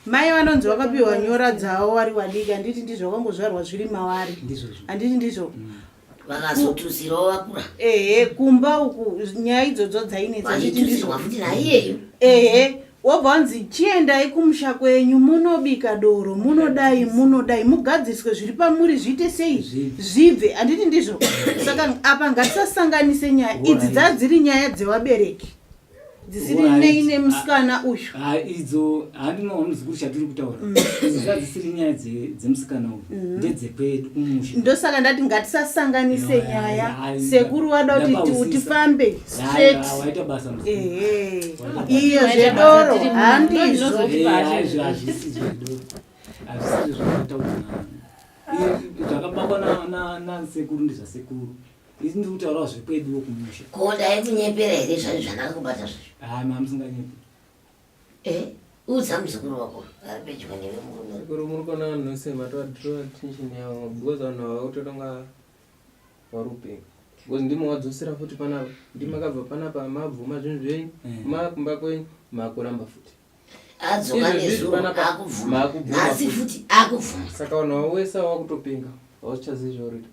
Mai vanonzi vakapiwa nyora dzavo vari wadika anditi ndizvo vakangozvarwa zviri mavari. Anditi ndizvo. Vakazotuzirawo vakura. Kumba uku nyaya idzodzo dzainetsa anditi ndizvo. Futi naiyeyo. Wobva wanzi chiendai kumusha kwenyu munobika doro munodai mugadziswe zviri pamuri zviite sei zvibve anditi ndizvo. Saka apa ngatisasanganise nyaya idzi dzadziri nyaya dzevabereki. Dzisiri neine musikana uyu. Idzo handinoona muzukuru chatiri kutaura. Dzisiri nyaya dzemusikana uyu. Ndedzekwedu kumusha. Ndosaka ndati ngatisasanganise nyaya. Sekuru wada kuti tifambe straight. Waita basa muzukuru. Iyo zvedoro handizvo. Hazvisi zvedoro. Hazvisi zvakataura. Zvakabakwa nasekuru ndizvasekuru. isi ndiri kutaurawo zvekweduwo kumusha. Ko dai kunyepera here zvacho zvandakakubata zvacho. Mama musinganyepi. Udza muzukuru wako ari pedyo newe murume. Sekuru muri kuona vanhu vose matodro attention yavo because vanhu ava utotonga warupenga. Because ndimo wadzosera futi panapa. Ndimakabva panapa mabvuma zvinhu zvenyu. Makumba kwenyu makuramba futi. Adzoka nezuro akuvhuma. Nhasi futi akuvhuma. Saka vanhu vavo wese wakutopenga. Hausichazivi zvaurita.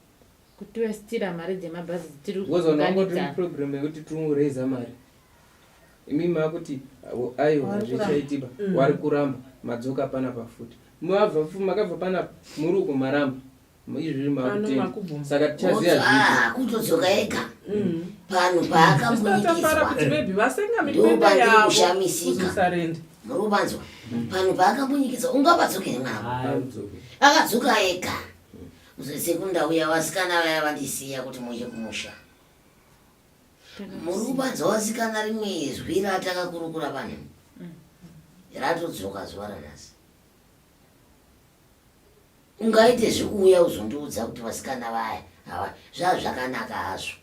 Kuti westira mari dzemabhazi tiri kuganidza program yekuti tireza mari. Imi makuti aiwa zvichaitiba wari kuramba madzoka panapa futi. Makabva panapa muri uko maramba. Izvi makutenga. Saka tichaziva zvii. Kutodzoka ega. Pano paakambonyikiswa. Ndopandimushamisika. Muri kubanzwa. Pano paakambonyikiswa ungapadzokere mwana. Akadzoka ega. Sekundauya vasikana vaya vandisiya kuti muje kumusha. Muri kubanza vasikana rimwe zwi ratakakurukura pano. Ratodzoka zuva ranhasi. Ungaite zvekuuya uzondiudza kuti vasikana vaya hava zvazvakanaka hazvo.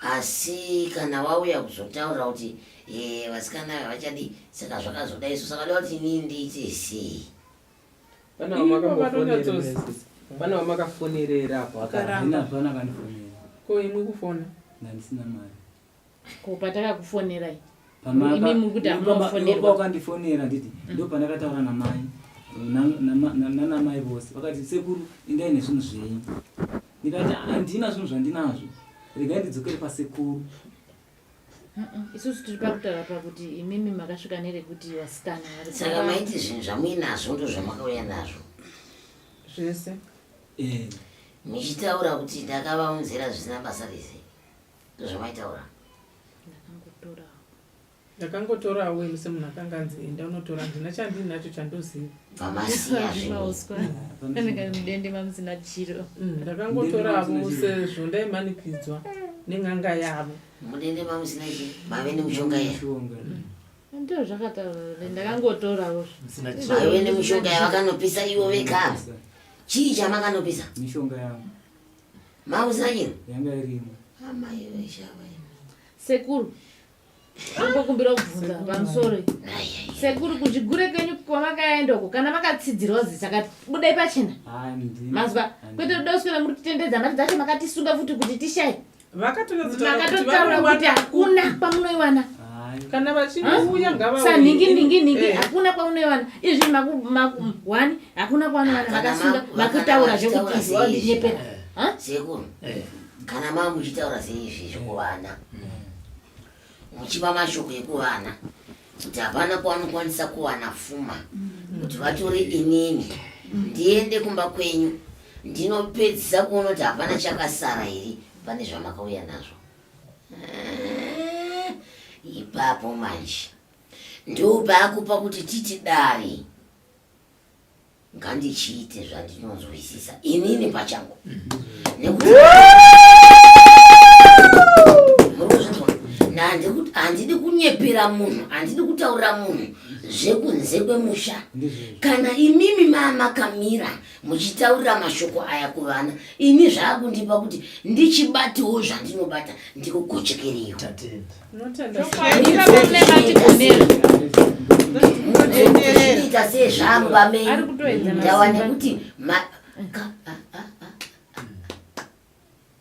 Asi kana wauya kuzotaura kuti vasikana vaya vachadi saka zvakazoda isu saka da kuti inini ndiite sei. Pana wamakafonerera apo akaramba pana kanifonera. Ko imwe kufona. Ndisina mari. Ko patakakufonerai. Imi mukuti amunofonera. Wakandifonera nditi ndo pandakataura namai. Nana mai vose vakati sekuru indai nezvinhu zvenyu. Ndikati handina zvinhu zvandinazvo. Regai ndidzokere pasekuru. Isusu tiri pakutaura pakuti imimi makasvika nerekuti vasikana saka maiti zvinhu zvamuinazvo ndo zvamakauya nazvo zvese. Michitaura kuti ndakavaunzira zvisina basa rese ndozvamaitaura. Ndakangotorawo imi semunhu akanganzi enda unotora ndina chandinacho chandoziva. Mudende mamusina chiro. Ndakangotorawo sezvo ndaimanikidzwa nen'anga yavo. Mudende mamusina chiro mave nemushonga yavo. Ndo zvakataura ndakangotorawo. Mave nemushonga yavakanopisa ivo vega. Chii chamakanopisa? Mishonga yangu. Mamusina chiro? Yanga irimo. Amai veshava. Sekuru. Kumbokumbira kubvunza pamusoro. Sekuru kuchigure kenyu kwamakaendako kana makatsidzirawo zisaka budai pachena. Mazwa kwete doswera muri kutendedza mari dzacho makatisunga futi kuti tishaye. Vakatotaura kuti hakuna kwamunoiwana. Kana vachinouya ngava ningi hakuna kwamunoiwana. Izvi wani hakuna kwamunoiwana makasunga makutaura zvekuti wandinyepe. Sekuru. Kana mama muchitaura seizvi zvekuvana. Muchiva mashoko ekuvana kuti hapana kwavanokwanisa kuwana pfuma kuti vatore inini ndiende kumba kwenyu ndinopedzisa kuona kuti hapana chakasara here pane zvamakauya nazvo. Ipapo manje ndopaakupa kuti titi dare ngandichiite zvandinonzwisisa inini pachangu nekuti handidi kunyepera munhu, handidi kutaura munhu zvekunze kwemusha. Kana imimi mamakamira muchitaurira mashoko aya kuvana, ini zvaakundipa kuti ndichibatiwo zvandinobata ndikugochekereyo. Munoita sezvangu pamenyu ndawa nekuti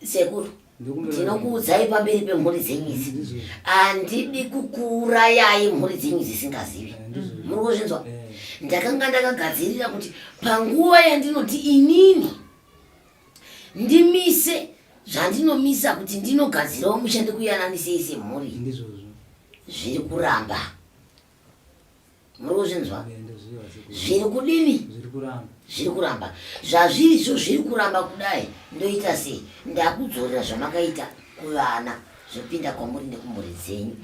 sekuru ndinokuudzai pamberi pemhuri dzenyu idzi handidi kukuurayai mhuri dzenyu dzisingazivi. Muri kuzvinzwa? Ndakanga ndakagadzirira kuti panguva yandinoti inini ndimise zvandinomisa kuti ndinogadzirawo mushandi kuyananisei semhuri zviri kuramba. Muri kuzvinzwa? Zviri kudini? Zviri kuramba. Zvazvirizvo zviri kuramba kudai ndoita sei? Ndakudzorera zvamakaita kuvana zvopinda kwamuri nekumhuri dzenyu.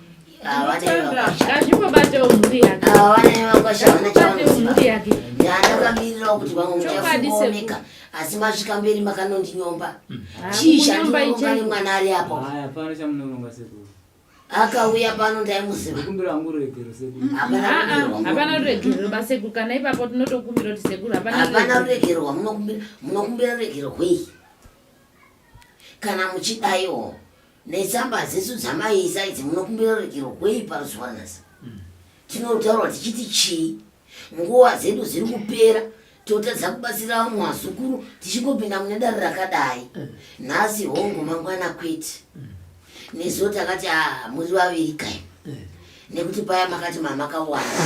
Ndandakamirirawo kuti vamwe muchafuoneka asi masvika mberi makanondinyomba. Chii chandinoronga nemwana ari apo? Akauya pano ndaimuziva. Hapana ruregerero basekuru kana ipapo tinotokumbira kuti sekuru hapana ruregererwa. Munokumbira ruregerero hwei? kana muchidaiwo netsamba dzesu dzamaisa idzi munokumbira rurekero kwei paruzuva nhasi tinotaura tichiti chii nguva dzedu dziri kupera totadza kubatsira vamwe vazukuru tichingopinda mune dare rakadai nhasi hongu mangwana kwete nezuvo takati muri vaviri kai nekuti paya makati mamakawanda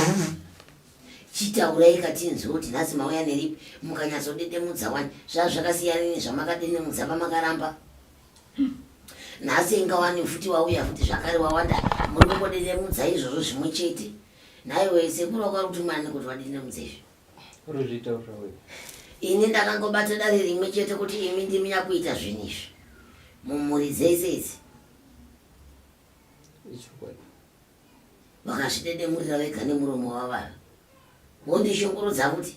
chitaurai katinzoti nhasi mauya neripi mukanyatsodedemudza wani zvakasiyana nezvamakadedemudza pamakaramba nhasi ingawani futi wauya futi zvakare wawanda muri kungodedemudza izvozvo zvimwe chete naiwe sekuru wakari kuti mwana kuti wadedemudza izvi ini ndakangobata dare rimwe chete kuti imi ndimi yakuita zvinhu izvi mumhuri dzese idzi vakazvidedemurira vega nemuromo wavava wondishungurudza kuti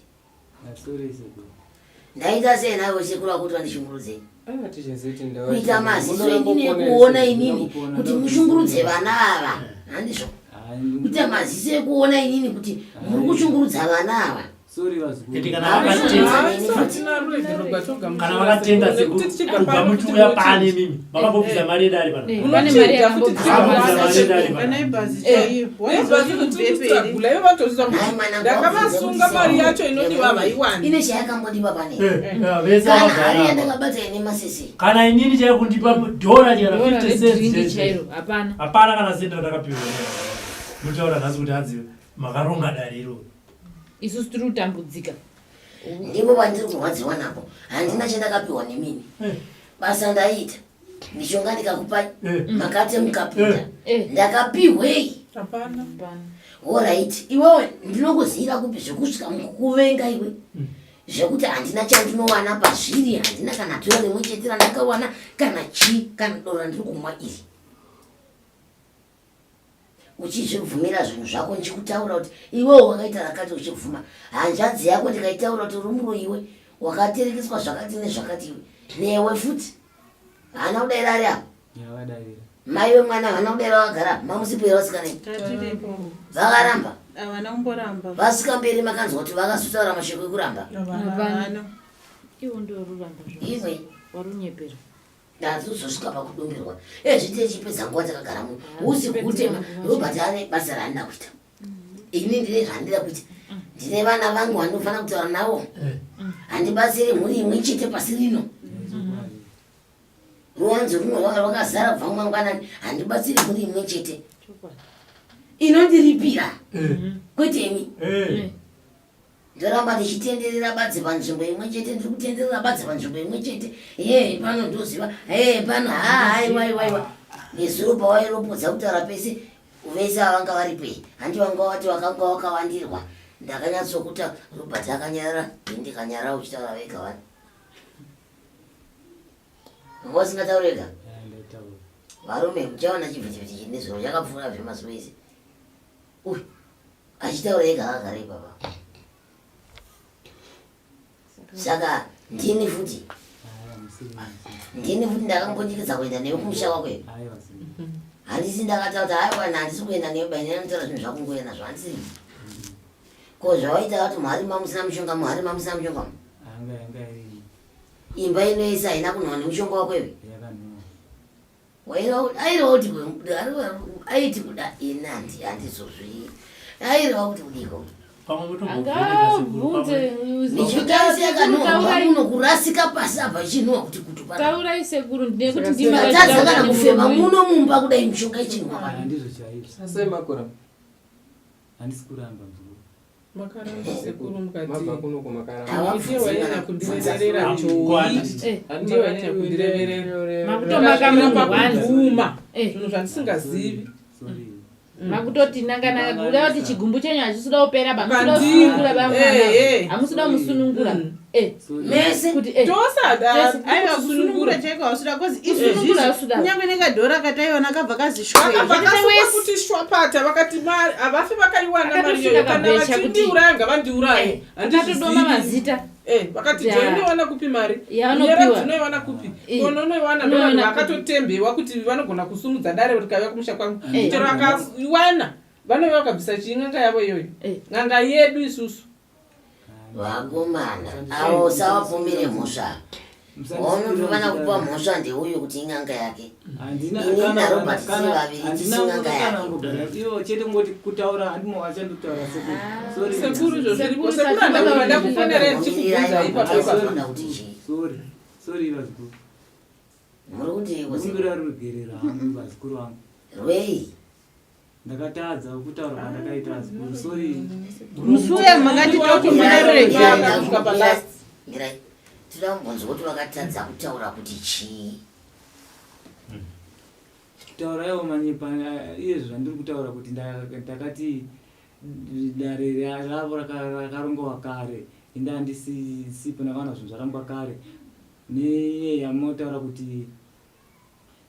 ndaita sei nawe sekuru wakuti wandishungurudzei kuita maziso endine ekuona inini kuti mushungurudze vana ava handizvo kuita maziso ekuona inini kuti muri kushungurudza vana ava kana vakatenga kubva muchiuya pane mimi makambobvisa mari yedare ndakavasunga mari yacho inodiwa vaiwani ine chayakambodipa panekana yandakabata ine masese kana inini chaikundipa dhora chana 50 cents hapana kana senda ndakapiwa mutaura nhasi kuti hanzi makaronga dare iro isusu tiri kutambudzika ndipo pandiri kurwadziwa napo handina chandakapiwa nemini basa ndaita mishonga ndikakupai makate mukapinda ndakapiwei orit iwewe ndinokuzira kupi zvekusvika mukukuvenga iwe zvekuti handina chandinowana pazviri handina kana tora rimwe chete randakawana kana chii kana dora ndiri kumwa iri uchizvibvumira zvinhu zvako ndichikutaura kuti iwewe wakaita rakati uchibvuma hanzvadzi yako ndikaitaura kuti rumuro iwe wakaterekeswa zvakati nezvakati iwe newe futi hana kudaira ari apo mai vemwana hana kudaira vagara mamusipera vasikanei vakaramba vasikamberi makanzwa kuti vakasutaura mashoko ekuramba iwe warunyepera ndazozosvika pakudongerwa zvite chipedza nguva takagara muno usiku kutema robert ane basa raandida kuita ini ndine zvaandida kuita ndine vana vangu vandinofanira kutaura navo handibatsiri mhuri imwe chete pasi rino ruwanzo runo rwakazara kubva mangwanani handibatsiri mhuri imwe chete inondiripira kwete imi ndoramba ndichitenderera badzi panzvimbo imwe chete ndiri kutenderera badzi panzvimbo imwe chete pano ndoziva pano haiwaiwaiwa nezuro pawairopodza kutaura pese vese avanga varipei handi vanga wati wakanga wakawandirwa ndakanyatsokuta robert akanyarara ndikanyarara uchitaura vega vani vanga vasingataurega varume muchaona chivhitivhiti chine zviro chakapfuura zvemazuva ese uyu achitaura ega akagara ipapa saka ndini futi ndakambondikidza kuenda newe kumusha kwakweyo handisi ndakataura kuti haiwana handisi kuenda newe bainenotaura zvinhu zvakungoenda nazvo handisi ko zvawaita kuti muhari mamusina mushonga muhari mamusina mushonga mu imba inoisa haina kunhwa nemushonga wakwewe aireva kuti aiti kuda inandi handizozvii aireva kuti kudiko nichotasiyakanouno kurasika pasi apa ichinhuwa kuti kutupataurai sekuru ndinekuti ndimatadza kana kufema muno mumba kudai mishonga ichinhuwa makaramba sekuru mukati ndiwainyanya kundireverera choi ndiwainyanya kundireverera makutomakamuma zvinhu zvandisingazivi makutoti nangana kuda kuti chigumbu chenyu hachisida kupera bamusida bamwana hamusida musunungura mese kuti aiwa kusunungura chaiko hausuda kozi kunyange nekadhora kataiona kabva kazishwekuti shwapata vakati havafi vakaiwana mari yoyo kana vachindiuraya ngavandiuraya akatodoma mazita vakati joinoiwana kupi mari yera dzinoiwana kupi ononoiwana nevanhu vakatotembewa kuti vanogona kusumudza dare rikauya kumusha kwangu chero vakaiwana vanouya vakabvisa chii n'anga yavo iyoyo n'anga yedu isusu vakomana avo savapfumbire mhosva Unofana kupa mhosva ndeuyo kuti in'anga yake. Handina Ini kana naRobert tiri vaviri handina tisin'anga kana yake. Robert iwo chete ngoti kutaura handimo achandutaura sekuru. Sorry. Sekuru zviripo sekuru andakuvada kufonera ndichikubvunza ipapo Vafana kuti chii? Sorry. Sorry vazukuru. Muri kuti Kumbira rugerera hangu vazukuru vangu. rwei. Ndakatadza kutaura kwandakaita vazukuru. Sorry. musuya makati tokumirarega Mirai. Tinoda kubvunza kuti vakatadza kutaura kuti chii? Tauraiwo manyepa iye zvandiri kutaura kuti ndakati dare ravo rakarongwa kare enda handisipo ndakaona zvinhu zvarongwa kare neiye yamunotaura kuti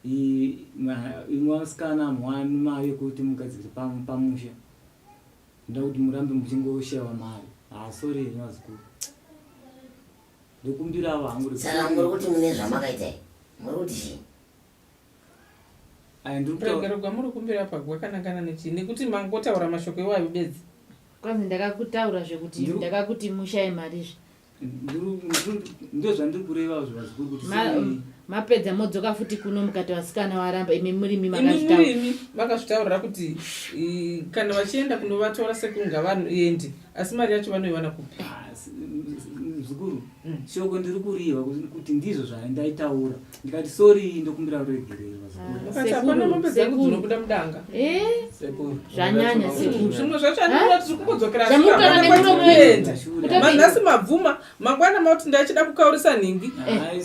imwe vasikana hamwani mari yekuti mugadzire pamusha ndoda kuti murambe muchingoshayiwa mari sori henyu vazukuru ndikumbirawo hangu Saka muri kuti mune zvamakaita here? Muri kuti chii? kuregererwa muri kumbira pagwakanangana nechii nekuti mangotaura mashoko iwayo bedzi. Kwanzi ndakakutaura zvekuti ndakakuti mushaye marizve. Ndo zvandiri kureva zvazukuru kuti mapedza modzoka futi kuno mukati vasikana varamba imi murimi murimi makazvitaurira kuti kana vachienda kunovatora sekuru ngavaendi asi mari yacho vanoiwana kupi. Zukuru shoko ndiri kuriva kuti ndizvo zvandaitaura ndikati sori ndokumbira kuregererwa ukati hapana mombe dzangu dzinobuda mudanga. Zvanyanya sekuru. Zvimwe zvacho andinoona tiri kungodzokera manhasi mabvuma mangwana mauti ndachida kukaurisa nhingi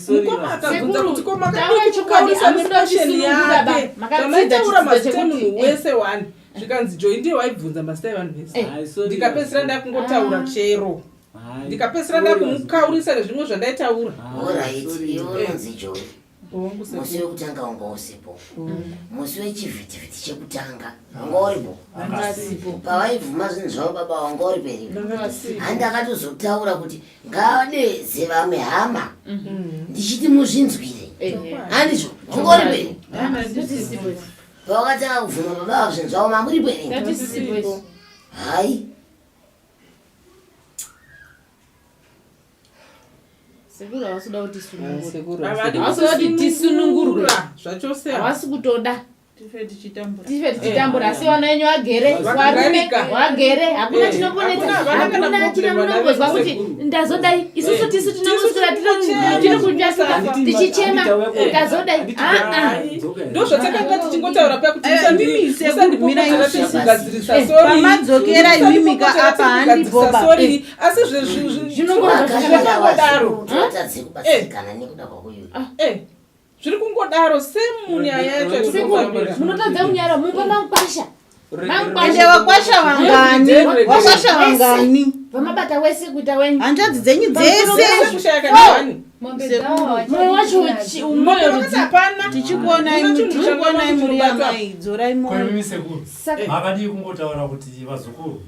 mukoma akabvunza kuti ko makadii kukaurisa discussion yake zvamaitaura mazita emunhu wese wani zvikanzi Joy ndiye waibvunza mazita evanhu vese ndikapedzisira ndakungotaura chero ndikapedzisira ndakumukaurisa nezvimwe zvandaitaura. Alright, iwe unonzi Joy. Musi wekutanga wanga usipo. Musi wechivhitivhiti chekutanga wanga uripo. Pavaibvuma zvinhu zvavo baba wanga uri peripo. Handakatozotaura kuti ngavadedze vamwe hama ndichiti muzvinzwire. Handizvo wanga uri peripo. Pavakatanga kuvhuma baba vavo zvinhu zvavo mamuri peripo. Hai. Sekuru havasida kuti tisunungurwe zvachose havasi kutoda tife tichitambura tichitambura asi vana venyu vagere varume vagere hakuna chinoponetsa hakuna chinamunongozwa kuti ndazodai isusu tisu tinomuswira tiri kunjasika tichichema ndazodai ndozvatakanga tichingotaura pakuti pamadzokera imimika apa handiboba asi zvinongodaro zviri kungodaro semunyaya yacho munotadza unyara mumba makwasha ende wakwasha wangani vamabata wese kuita wenyu hanjodzi dzenyu dzese mwoyo wacho umwoyo tichikuonai muri yamai dzorai makadii kungotaura kuti vazukuru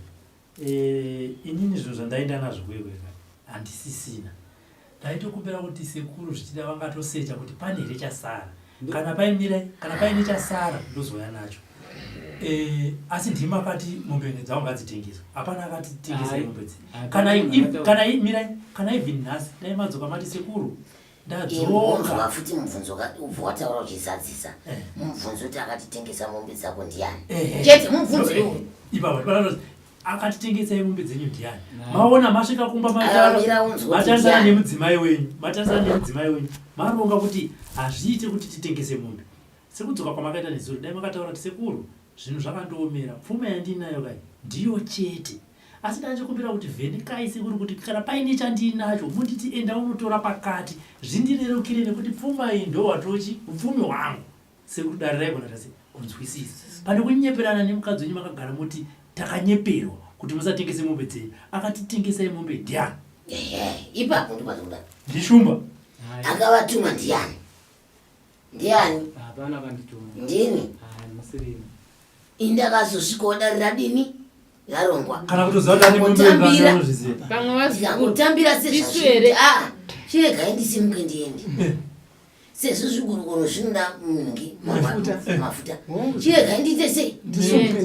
inini zvinhu zvandaenda nazvo kwegwega handisisina ndaitokumbira kuti sekuru zvichida vangatosecha kuti pane here chasara kana paine chasara ndozouya nacho asi ndima akati mombe dzavo ngadzitengeswa hapana akati tengesai mombe dzi kana even nhasi dai madzoka mati sekuru ndadzoka futi mubvunzo ubva wataura uchizadzisa mubvunzo kuti akatitengesa mombe dzako ndiani chete mubvunzo ipapo akatitengesai mombe dzenyu ndiani maona masvika kumba matarisana nemudzimai wenyu maronga kuti hazviite kuti titengese mombe sekudzoka kwamakaita nezuro dai makataura kuti sekuru zvinhu zvakandoomera pfuma yandinayo kai ndiyo chete asi ndachikumbira kuti vhenikai sekuru kuti kana paine chandinacho munditi enda unotora pakati zvindirerukire nekuti pfuma iyi ndo watochi upfumi hwangu sekuru dare raigonatase kunzwisisa pane kunyeperana nemukadzi wenyu makagara muti takanyeperwa kuti musatengese mombe dzenyu akatitengesai mombe ndiani ipapo ndipazvoda ndishumba akavatuma ndiani hapana kandituma ndini indakazosvikawo dini yarongwa kana kutozatambira ndikangotambira sezvazviti chiregai ndisimuke ndiende sezvo zviguruguru zvinoda mungi mafuta chirega ndite sei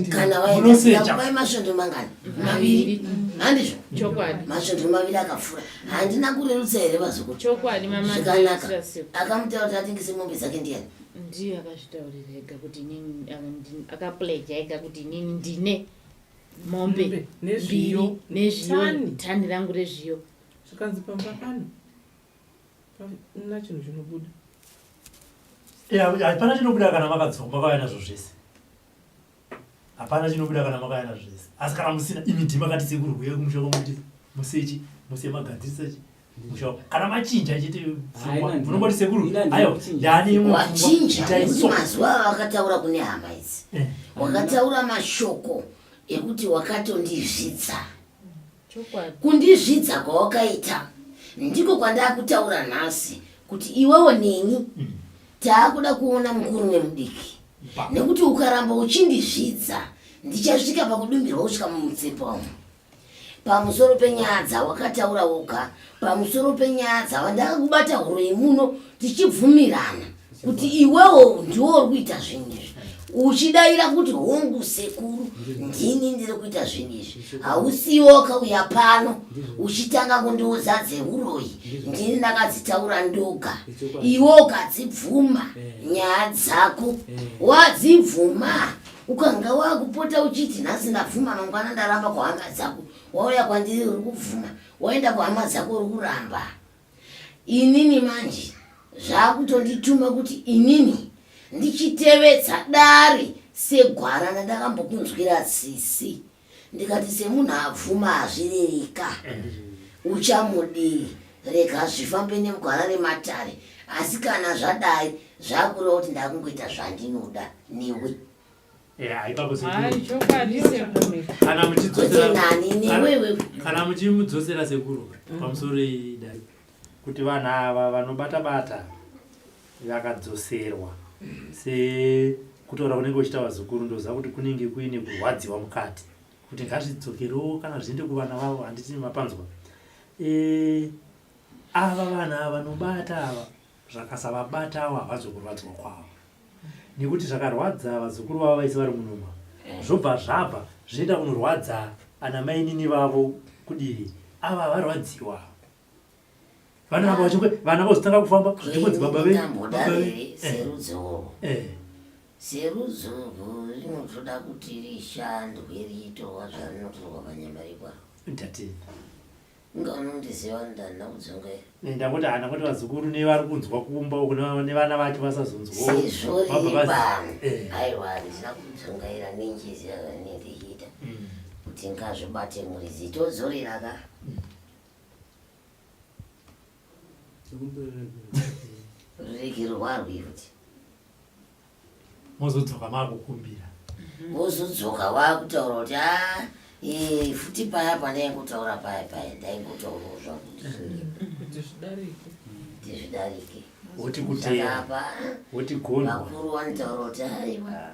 kana waendaai masvondo mangani 2 handizvo masvondo 2 akapfuura handina kurerutsa here vazukuru zvikanaka akamutaura kuti atengese mombe dzake ndiani ndiye akazvitaurira ega kuti inini akapledha ega kuti inini ndine mombe nezviyo tani rangu rezviyo zvikanzi pamba pano na chinhu chinobuda hapana chinobuda kana makauya nazvo zvese hapana chinobuda kana makauya nazvo zvese asi kana musina imi ndima kati sekuru uye kumusha kwamuti musechi muse magadzirisachi musha kana machinja achiti munongoti sekuru ayo ndani wachinja nekuti mazuva wakataura kune hama idzi wakataura mashoko ekuti wakatondizvidza kundizvidza kwawakaita ndiko kwandakutaura nhasi kuti iwewo neni taakuda kuona mukuru nemudiki nekuti ukaramba uchindizvidza ndichasvika pakudumbirwa kusvika mumutsepa umu pamusoro penyaya dzawakataura woga pamusoro penyaya dzavandakakubata huro yemuno tichibvumirana kuti iwewo ndiwo uri kuita zvinhu izvi uchidayira kuti hongu sekuru ndini ndiri kuita zvinhu izvi hausiwo wakauya pano uchitanga kundiudza dzeuroyi ndini ndakadzitaura ndoga iwe ukadzibvuma nyaya dzako wadzibvuma ukanga wakupota uchiti nhasi ndabvuma mangwana ndaramba kuhama dzako wauya kwandiri uri kubvuma waenda kuhama dzako uri kuramba inini manje zvakutondituma kuti inini ndichitevedza dari segwara randakambokunzwira tsisi ndikati semunhu abvuma hazvirereka uchamudii rega zvifambe nemugwara rematare asi kana zvadai zvakureva kuti ndakungoita zvandinoda newe kana muchimudzosera sekuru pamusoro idai kuti vanhu ava vanobata-bata vakadzoserwa sekutaura kunenge uchita vazukuru ndoziva kuti kunenge kuine kurwadziwa mukati kuti ngazvidzokerewo kana zviende kuvana vavo handiti mapanzwa ava vanhu ava vanobata ava zvakasavabata avo havazokurwadziwa kwavo nekuti zvakarwadza vazukuru vavo vaisi vari munoma zvobva zvabva zvoenda kunorwadza ana mainini vavo kudii ava varwadziwa vana vozotanga kufamba zvinodzibaba serudzoro rinotoda kuti rishandwe riitorwa zvarinotorwa panyama rikwaro ndatini ungaunondiziva ndana kudzonga ndakuti hana kuti vazukuru nevari kunzwa kumba nevana vacho vasazonzwa sezvo riri pano aiwa risina kudzongaira nenjezi yakanendichiita kuti ngazvibate murizi todzorera ka rurekirwa rwekuti mozodzoka makukumbira wozodzoka wakutaura kuti futi paya pandaingutaura paya ndaingotaurawo zvakuti zvidarike woti kuteya woti gonwa vakuru vanotaura kuti aiwa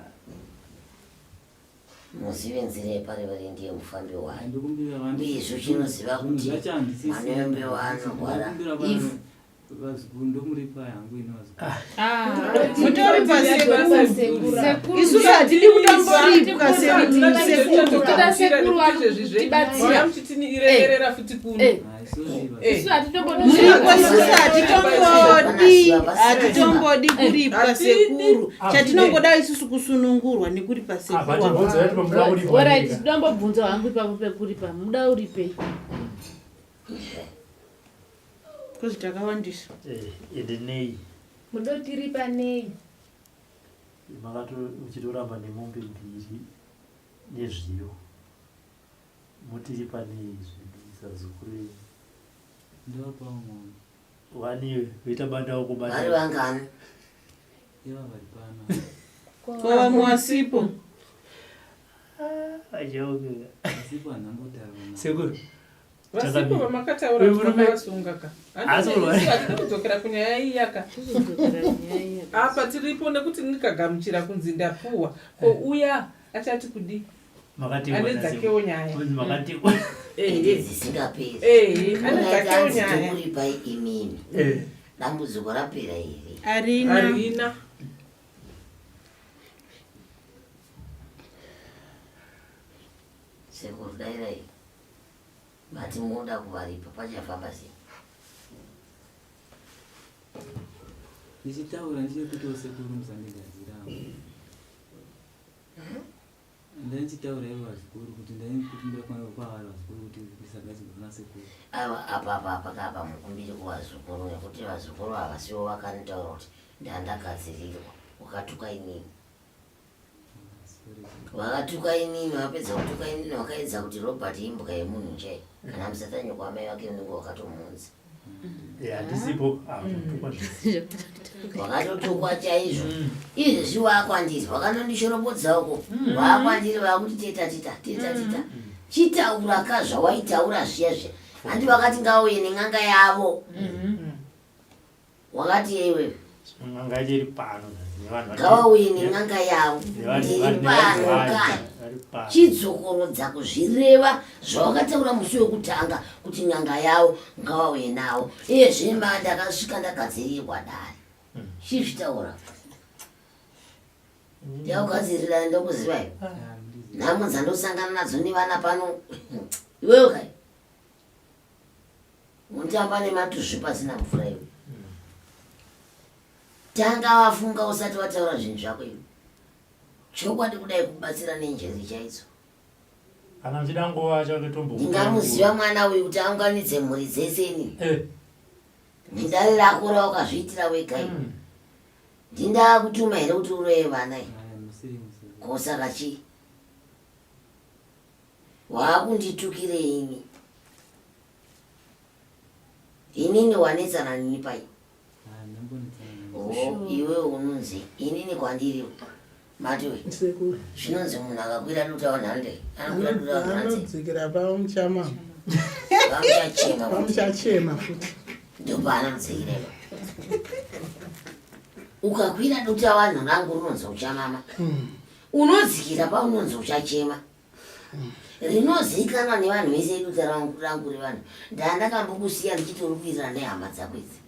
muzive nzira yepari vari ndiye mufambi wayo uyezvo chinoziva kuti manembe waanorwara ifu isu hatidi kutamboripwa hatitombodi kuripwa sekuru chatinongoda isusu kusunungurwa nekuripa sekuru tinombobvunza hangu ipapo pekuripa muda uripei kozi takawandisa ende nei mudotiripa nei muchitoramba nemombe 2 nezviyo motiripa nei zvisazukuru waniwe kuita bandawo kubari vangani kwavamwe wasipo sekuru vasipo vamakataura vakasunga kudzokera kunyaya iyaka apa tiripo nekuti nikagamuchira kunzi ndapuwa ko uya achati kudi ane dzakewo nyaya dzisingaperi ane dzakewo nyaya kuripai imini dambudziko rapera iri Arina. sekuru dairai bati muda kuvaripa pachafamba sei ndichitaura ndichiri kuti osekuru musandigadzira ndanichitaura ivo vazikuru kuti ndakwavari vazikuru kuti ndisagadzirwa kuna sekuru apa mukumbiri kuvazukuru nekuti vazukuru ava sivo vakanitaura kuti ndandagadzirirwa wakatuka inini vakatuka inini vapedza kutuka inini vakaedza kuti Robert imbuka yemunhu njai kana musatanyokwa amai vake unenge wakatomunzi handisipo wakatotukwa chaizvo izvezvi waakwandiri wakanondishorobodzaoko waakwandiri vaakuti teta chitaura kazvawaitaura zviyazve handi vakati ngauye nen'anga yavo wakati iwewe n'anga ichiri pano ngavauye nen'anga yavo ndiri pano kani chidzokorodza kuzvireva zvawakataura musi wekutanga kuti n'anga yavo ngavauye navo iyezvemba ndakasvika ndagadzirirwa dare chizvitaura ndakugadzirira ndokuziva ivo namunza ndosangana nadzo nevana pano iwewe kai untamba nematuzvi pasina mvura iwe tanga wafunga usati wataura zvinhu zvako iwe chokwadi kudai kubatsira nenjeri chaidzo kana mchida nguva chake ndingamuziva mwana uyu kuti aunganidze mhuri dzese ini ndari rako rawakazviitira wega iwe ndindaa kutuma here kuti uroye vana kosaka chii waakunditukire inini wanetsana nini pai iwe unonzi inini kwandiri matiwe zvinonzi munhu akakwira duta wanhande anakwira duta anodzikira pamuchama pamuchachema futi ndopaanodzikira ukakwira duta wanhu rangu runonzi uchamama unodzikira paunonzi uchachema rinozikanwa nevanhu vese duta rangu revanhu ndandakambokusiya ndichitori kuitira nehama dzako idzi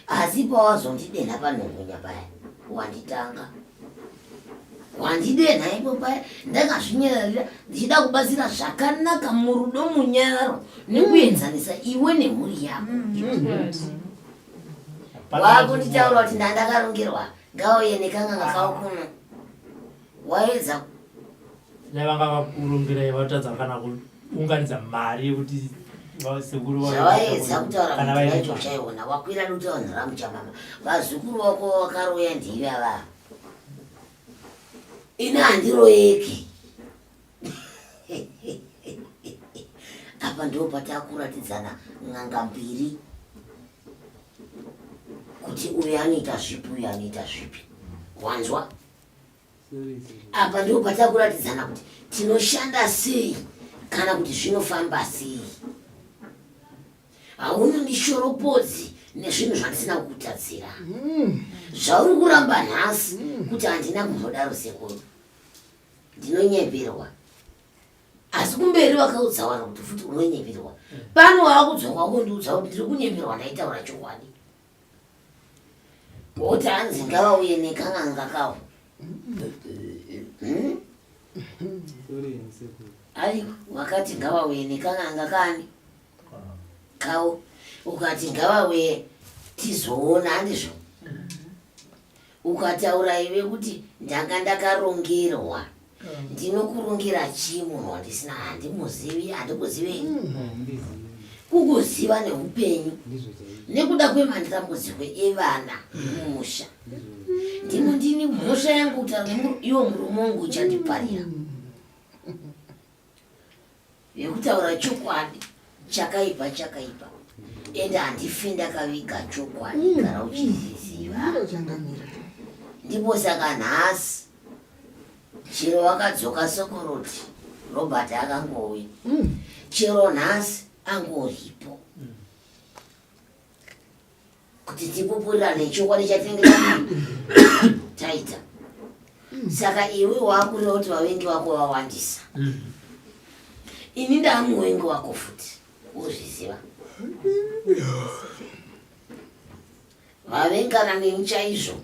asi pawazondidenha panhongonya paya wanditanga wandidenha ipo paya ndakazvinyararira ndichida kubatsira zvakanaka murudo munyaro nekuenzanisa iwe nemhuri yako wakunditaura kuti ndandakarongerwa ngauye nekanganga kawo kuno waedza vanga vakurongerai vatadza kana kuunganidza mari yekuti zvavaedza kutaura kuti yacho chaiona wakwira duta vanhu ramuchamama vazukuru vako vakaroya ndivi avava ini handiroyeki apa ndo patakuratidzana n'anga mbiri kuti uyu anoita zvipi uyu anoita zvipi wanzwa apa ndo patakuratidzana kuti tinoshanda sei kana kuti zvinofamba sei haunondishoropodzi nezvinhu zvandisina kukutadzira zvauri kuramba nhasi kuti handina kumhodaro sekuru ndinonyeperwa asi kumberi wakaudza vanhu kuti futi unonyeperwa pano waakudzoka kundiudza kuti ndiri kunyeperwa ndaitaura chokwadi kuti hanzi ngavauye nekanganga kawo ai wakati ngavauye nekanganga kani kawo ukati ngavauye tizoona handizvo ukataura iwe kuti ndanga ndakarongerwa ndinokurongera chii munhu wandisina handimuzivi handikuzivei kukuziva neupenyu nekuda kwematambudziko evana mumusha ndimo ndini mhosva yangu kutaura iwo murume wangu uchandiparira yekutaura chokwadi chakaipa ende handifi ndakaviga chokwadi gara uchiziziva ndipo saka nhasi chero wakadzoka sokoroti Robert akangouya chero nhasi angoripo kuti tipupurirane chokwadi chatinenge taita saka iwe waakurira kuti vavengi vako vawandisa ini ndamuwengi wako futi uzviziva vavengana neni chaizvo.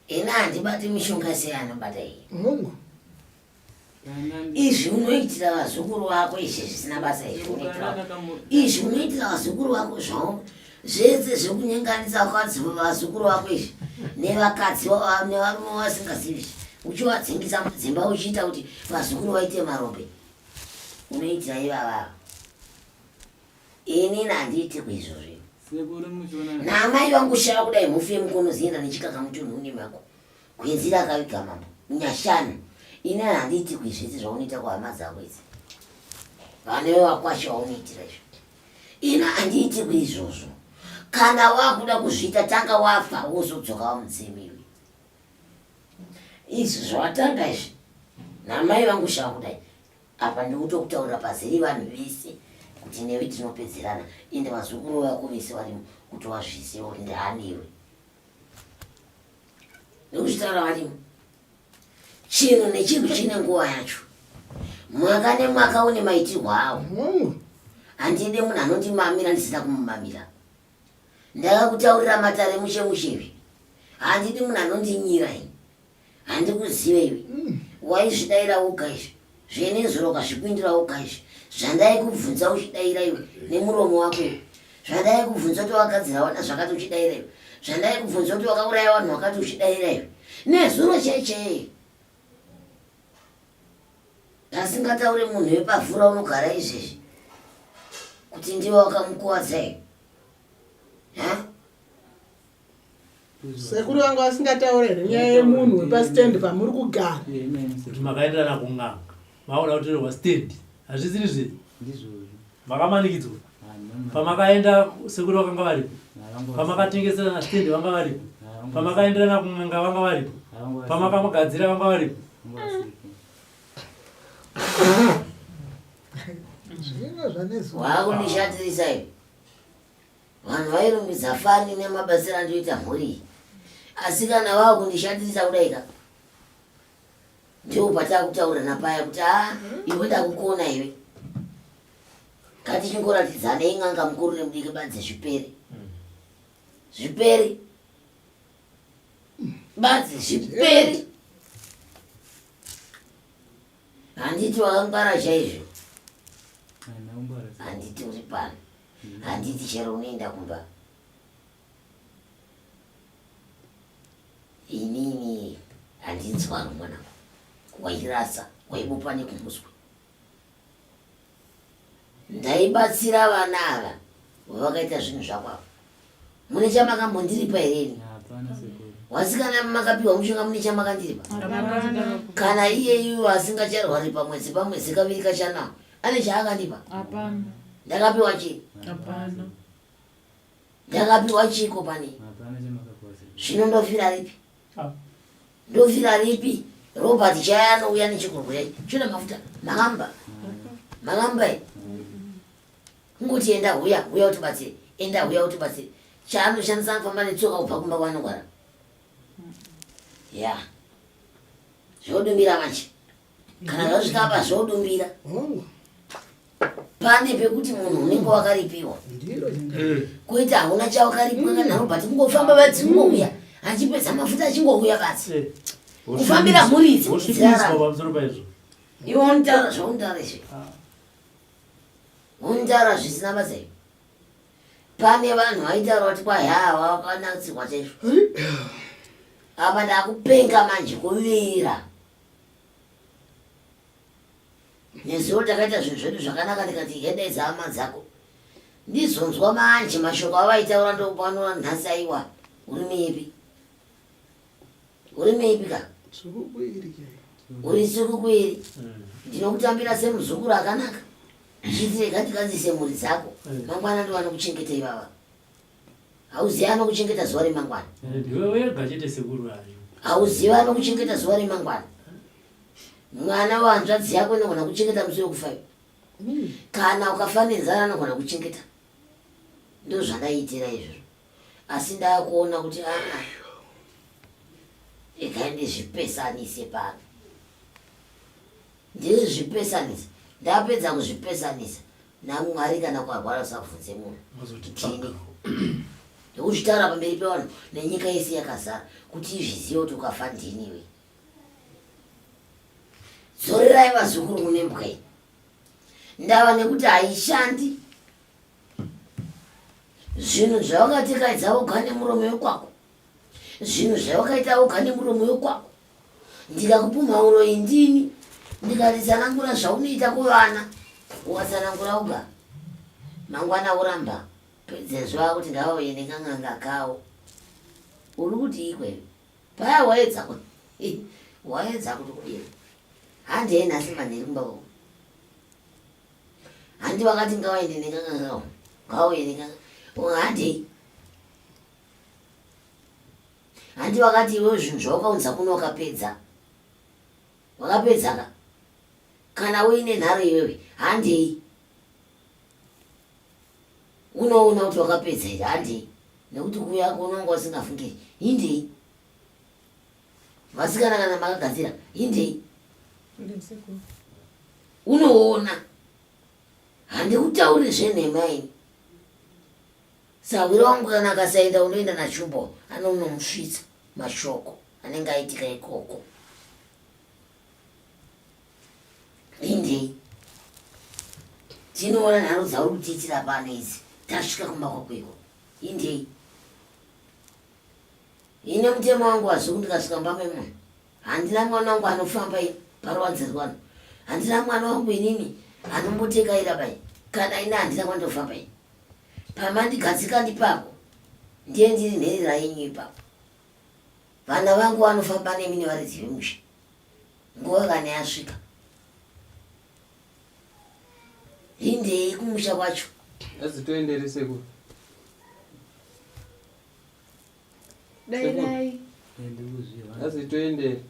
Ina handibati mishonga sei anobata iyi. Izvi unoitira vazukuru vako izvi zvisina basa izvi unoitira vazukuru vako zvao zvese zvekunyenganisa vazukuru vako izvi nevakadzi nevarume vasingazivi uchivadzimbisa mudzimba uchiita kuti vazukuru vaite marombe unoitira ivavava. Ini handiiti kuizvozvi. Namai vangu shava kudai mufe mukonozienda nechikaka mutunhu unemako kwenzira akaviga mambo nyashanu. Ini handiiti kuizvese zvaunoita kuhama dzako idzi vanewe wakwasha waunoitira izvo. Ina handiiti kuizvozvo. Kana wakuda kuzviita tanga wafa wozodzoka wamudzimiwe. Izvi zvawatanga izvi namai vangu shava kudai apa ndikutokutaurira pazeri vanhu vese kuti newe tinopedzerana ende vazukuru vako vese varimo kuti wazviziva kuti ndihaniwe nekuchitaura varimo. Chinhu nechinhu chine nguva yacho. Mwaka nemwaka une maitirwo awo. Handide munhu anondimamira ndisina kumumamira. Ndakakutaurira matare mushemushevi. Handidi munhu anondinyira ini. Handikuzive iwe. Waizvidaira woga izvi. Zvenezuro ukazvipindira woga izvi. Zvandaikubvunza uchidaira iwe nemuromo wako iwe. Zvandaikubvunza kuti wakadzira wana zvakati uchidaira iwe. Zvandaikubvunza kuti wakauraya vanhu wakati uchidaira iwe. Nezuro checheye. Asingataure munhu wepavhura unogara izvezvi kuti ndiwe wakamukuwadza iwe. Sekuru vangu asingataurire nyaya yemunhu wepasitendi pamuri kugara. Kuti makaenderana kung'anga maona kuti wasitendi hazvisiri zvinhu makamanikidzwa pamakaenda sekuru vakanga varipo pamakatengeserana stendi vanga varipo pamakaenderana kung'anga vanga varipo pamakamugadzira vanga varipo. Wakundishatirisa iwe. Vanhu vairumbidza fani nemabasira andoita mhuri. Asi kana wakundishatirisa kudaika ndiwo patakutaurana paya kuti iwe ndakukona iwe. Katichingoratidzana ing'anga mukuru nemudiki badze zvipere. Zvipere. Badze zvipere. Handiti wakangwara chaizvo. Handiti uri pano. Handiti chero unoenda kumba. Inini handinzwaro mwana. Wairasa, waibupa nekumuswe. Ndaibatsira vana ava vakaita zvinhu zvakwavo. Mune chamakambondiripa here? Wasikana makapiwa mushonga mune chamakandiripa? Kana iyeyu asingacharwari pamwedzi pamwedzi kaviri kachanawo ane chaakandipa? Hapana. Ndakapiwa chii? Hapana. Ndakapiwa chiko pane? Zvino ndofira ripi? Ndofira ripi? Robert chaya anouya nechikurwa yachi. Chona mafuta makamba. Makamba iyi. Ngoti enda huya utibatsire. Enda huya utibatsire. Chaanoshandisa anofamba netsoka kubva kumba kwaanogara. Ya. Zvodumbira manje. Kana zvasvika apa zvodumbira. Pane pekuti munhu unenge wakaripiwa. Kuita hauna chawakaripiwa kana Robert kungofamba badzi kungouya. Achipedza mafuta achingouya badzi. Kufambira mhuri idzi. Iwe untaura zvauntaura izvi. Untaura zvisina basa iwe. Pane vanhu vaitaura kuti kwai wakanatsirwa chaizvo. Apa ndakupenga manje kuvira. Nezuva takaita zvinhu zvedu zvakanaka ndikati hedaidza hama dzako. Ndizonzwa manje mashoko avaitaura ndopano nhasi aiwa. Uri meipi? Uri meipi ka? Uri Sukukwiri. Ndinokutambira semuzukuru akanaka. Chitire ngatikadzise mhuri dzako. Mangwana ndovano kuchengeta ivava. Hauzivi anokuchengeta zuva remangwana. Ndiwe wega chete sekuru ayo. Hauzivi anokuchengeta zuva remangwana. Mwana wanzvadzi yako inogona kuchengeta musi wekufa. Kana ukafa nenzara anogona kuchengeta. Ndo zvandaitira izvo. Asi ndakuona kuti ikaende zvipesanise pano. ndizvipesanisa. Ndapedza kuzvipesanisa naMwari kana kwarwara usabvunze munhu tini ndokuzvitaura pamberi pevanhu nenyika yese yakazara kuti izvizive kuti ukafa ndiniwe. Dzorerai vazukuru mune mbwai. Ndava nekuti haishandi. Zvinhu zvawakatikaidza ugane muromo wekwako, zvinhu zvawakaita ugane muromo wekwako. Ndikakupa mhauro indini ndikatitsanangura zvaunoita kuvana ukatsanangura uga mangwana uramba pedzezva kuti ngavauye nekang'anga kawo. Uri kuti ikweyo paya waedza kuti kudini handi enhasi manheri kumba uko handi wakati ngavaende nekang'anga kawo ngavauye nekang'anga handi wakati iwewe zvinhu zvawakaunza kuno wakapedzaka kana uine nharo iwewe handei unoona kuti wakapedza iri handei nekuti kuyako unonga usingafungiri hindei vasikana kana makagadzira hindei unoona handikutauri zvenhema ini sawira wangu kana akasaenda unoenda nachumbo anonomusvitsa mashoko anenge aitika ikoko hindei tinoona nharo dzauri kutiitira pano idzi tasvika kumba kwakweko hindei ine mutemo wangu wazivi ndikasvika mumba memunhu handina mwana wangu anofamba paruwanze rwano handina mwana wangu inini anombotekaira bai kana ine handina kwandofamba ini pamandigadzika ndipapo ndiye ndiri nherera yenyu ipapo vana vangu vanofamba nemi nevaridzi vemusha nguva kana yasvika hindei kumusha kwacho azitoenderese ku dai azitoendere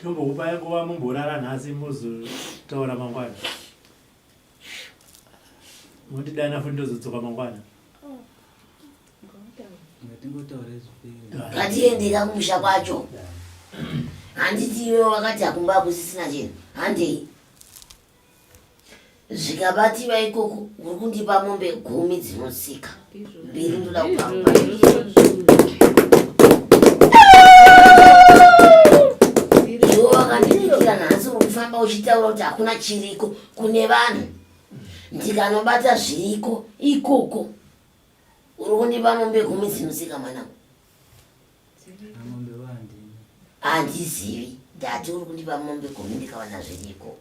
tombokupai nguva mumborara nhasi muzotaura mangwana mundidana futi ndozodzoka mangwana ngatiendeka kumusha kwacho handiti iwe wakati hakumba kusisina chinhu handei zvikabativa ikoko uri kundipa mombe 10 dzinosika 2 ndoda kupamba iwe wakandidikira nhasi uri kufamba uchitaura kuti hakuna chiriko kune vanhu ndikanobata zviriko ikoko uri kundipa mombe 10 dzinosika mwanangu handizivi ndati uri kundipa mombe 10 ndikawana zviriko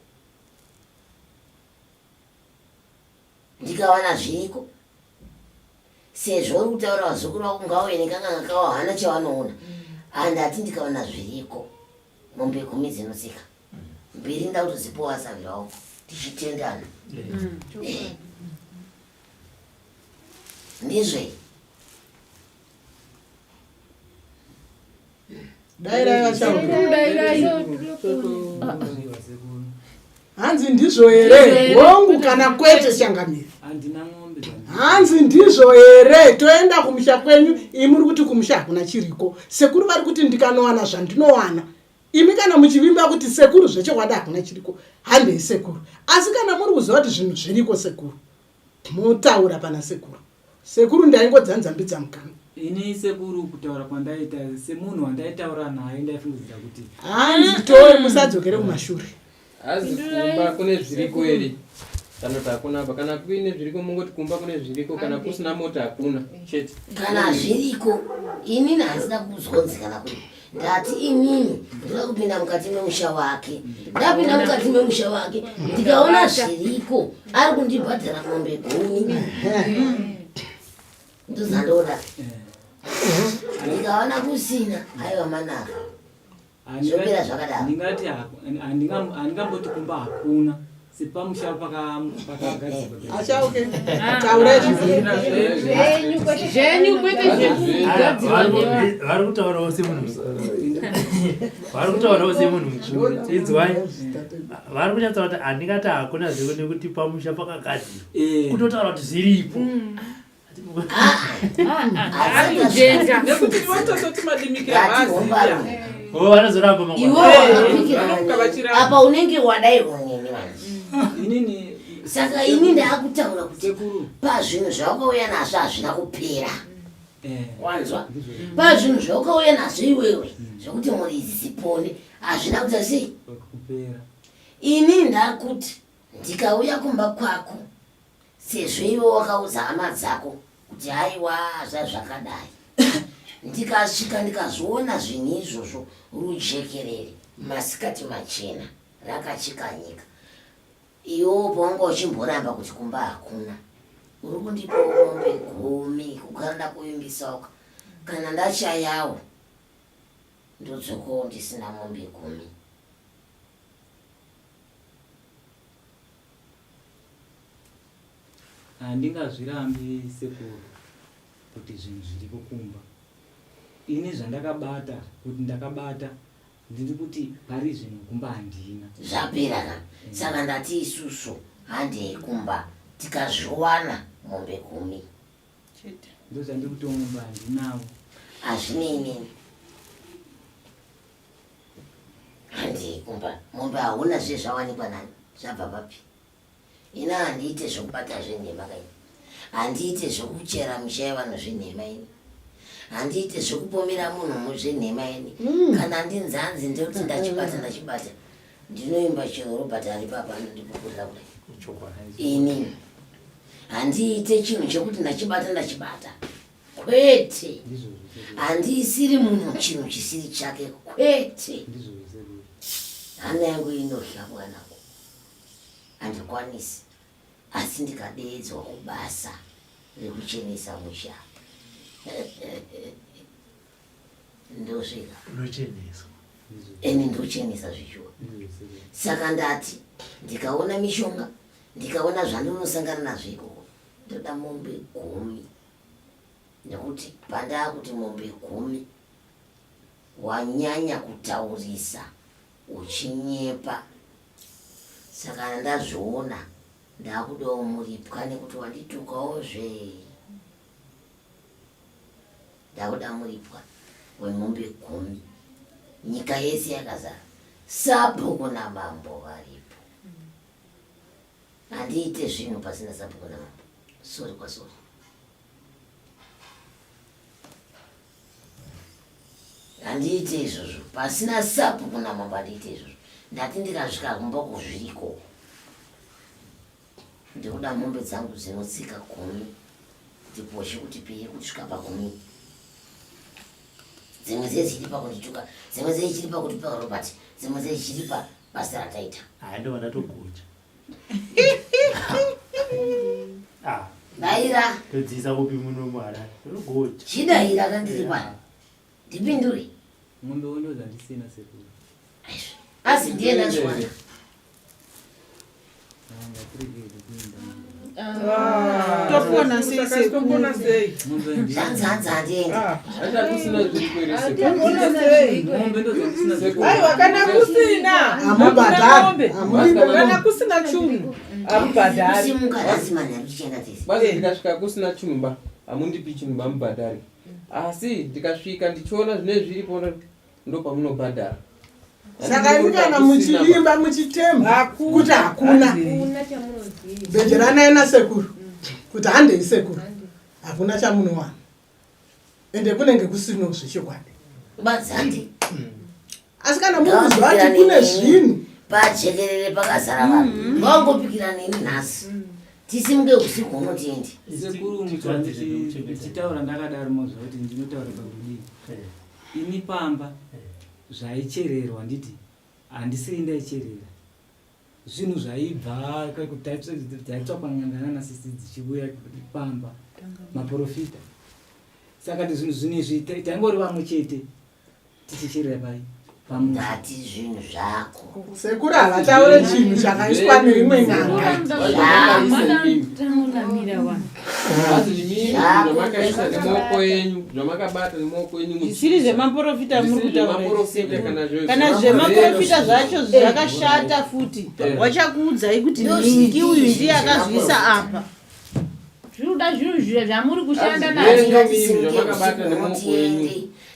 ndikawana zviriko sezvo uri kutaura vazukuru vako ngauye nekang'anga kawo hana chavanoona handati ndikawana zviriko mombe 10 dzinosika 2 ndakutozipowa savirawo tichitendana ndizve hanzi ndizvo here hongu kana kwete changamiri hanzi ndizvo here toenda kumusha kwenyu imuri kuti kumusha hakuna chiriko sekuru vari kuti ndikanowana zvandinowana imi kana muchivimba kuti sekuru zvechokwadi hakuna chiriko handei sekuru asi kana muri kuziva kuti zvinhu zviriko sekuru mutaura pana sekuru ndaingodzanzambidza mukana ini sekuru kutaura kwandaita semunhu wandaitaura naye ndaifungidzira kuti hanzi toe musadzokere kumashure hazi kumba kune zviriko here kana kuti hakuna apa kana kuine zviriko mungoti kumba kune zviriko kana kusina mota hakuna chete kana zviriko inini handina kuzonzikana kuti ndati inini ndoda kupinda mukati memusha wake ndapinda mukati memusha wake ndikaona zviriko ari kundibhadhara mombe 10 ndozandoda ndikaona kusina aiwa manaka zvopera zvakadaro ndingati handingamboti kumba hakuna sepamusha pakagadzirwa achauke taura zvenyu kwete vari kutaurawo semunhu mukuru idzwai vari kunyatsa kuti handingati hakuna zviko nekuti pamusha pakagadzirwa kutotaura kuti zviripo nekuti watosoti madimikira bhazi vanozoramba apa unenge wadaiwo nini manje saka ini ndakutaura kuti pazvinhu zvawakauya nazvo hazvina kupera wanzwa pazvinhu zvawakauya nazvo iwewe zvokuti muri zisipone hazvina kuita sei ini ndakuti ndikauya kumba kwako sezvo iwe wakaudza hama dzako kuti haiwa zvazvakadai ndikasvika ndikazviona zvinhu izvozvo rujekerere masikati machena rakachikanyika iwo paunga uchimboramba kuti kumba hakuna uri kundipa mombe 10 kugara kuimbisauka kana ndachayawo ndodzokowo ndisina mombe 10 handingazvirambi sekuru kuti zvinhu zviri kukumba ini zvandakabata kuti ndakabata ndiri kuti pari zvinhu kumba handina zvapera ka saka ndati isusu handei kumba tikazviwana mombe 10 ndozvandiri kuti mombe handinawo hazvineinini handei kumba mombe hauna zvezvawanikwa nani zvabva papi ina handiite zvokubata zvenhema kaini handiite zvokuchera mushaya vanhu zvenhema ini handiite zvokupomera munhu muzvenhema ini kana ndinzanzi ndekuti ndachibata ndinoimba chero robert ari papa anondipupurira kudai ini handiite chinhu chekuti ndachibata kwete handisiri munhu chinhu chisiri chake kwete hana yangu inohla mwanangu handikwanisi asi ndikadeedzwa kubasa rekuchenesa musha ndosvika eni ndochenesa zvichuwa saka ndati ndikaona mishonga ndikaona zvandinosangana nazvo ikoko ndoda mombe 10 nekuti pandaa kuti mombe 10 wanyanya kutaurisa uchinyepa saka ndazviona ndakudawo muripwa nekuti wanditukawo zve ndakuda muripwa wemombe 10 nyika yese yakazara sabhuku namambo varipo handiite zvinhu pasina sabhuku namambo sori kwasori handiite izvozvo pasina sabhuku namambo handiite izvozvo ndati ndikasvika kumba kuzviriko ndikuda mombe dzangu dzinotsika 10 ndiposhe kuti peye kusvika pa10 dzimwe dzechiri pakundituka dzimwe dzechiri pakutipa robert dzimwe dzechiri pabasa rataita handiona toguja daira todzisa kupi muno mwana toguja chidaira kandiri pano ndipindure mombe wondoza ndisina sekuru asi ndiye ndazviwana topona sei zanzanza handienda aiwa kana kusina kana kusina chungu amubhadhari basi ndikasvika kusina chungu hamundipi chungu mubhadhari asi ndikasvika ndichiona zvine zviripo ndopamunobhadhara saka imi kana muchiimba muchitemba kuti hakuna bhenjeranai nasekuru kuti handei sekuru hakuna chamunowana ende kunenge kusino zvechokwadi bazandi asi kana mukuziva kuti kune zvinhu pajekerere pakazara vanhu ngawangopikira neni nhasi tisimuke usiku unotiendi sekuru muchitaura ndakadaro mozva kuti ndinotaura pakudii ini pamba zvaichererwa nditi handisiri ndaicherera zvinhu zvaibva dzaitsvakwa ngangana nasisi dzichiuya pamba maprofita saka ti zvinhu zvinezvi taingori vamwe chete tichicherera pai ndati zvinhu zvako sekuru havataure chinhu chakaiswa neimwe nganga zvamakaisa nemaoko enyu zvamakabata nemaoko enyu zvisiri zvemaprofita muri kutaura kana zvemaprofita zvacho zvakashata futi wachakuudzai kuti ningi uyu ndiye akazvisa apa zviruda zvinhu zvamuri kushanda nazvo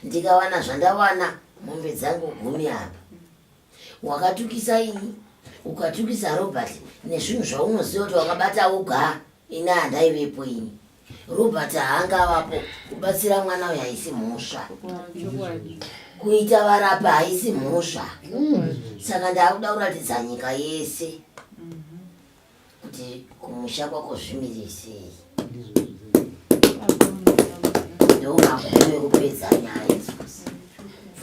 ndikawana zvandawana mombe dzangu 10 apa wakatukisa ini ukatukisa Robert nezvinhu zvaunoziva kuti wakabata uga ina handaivepo ini Robert haangavapo kubatsira mwana uyu haisi mhosva kuita varapa haisi mhosva saka ndakuda kuratidza nyika yese kuti kumusha kwako zvimiri sei ndomakuru ekupedza nyaya idzozi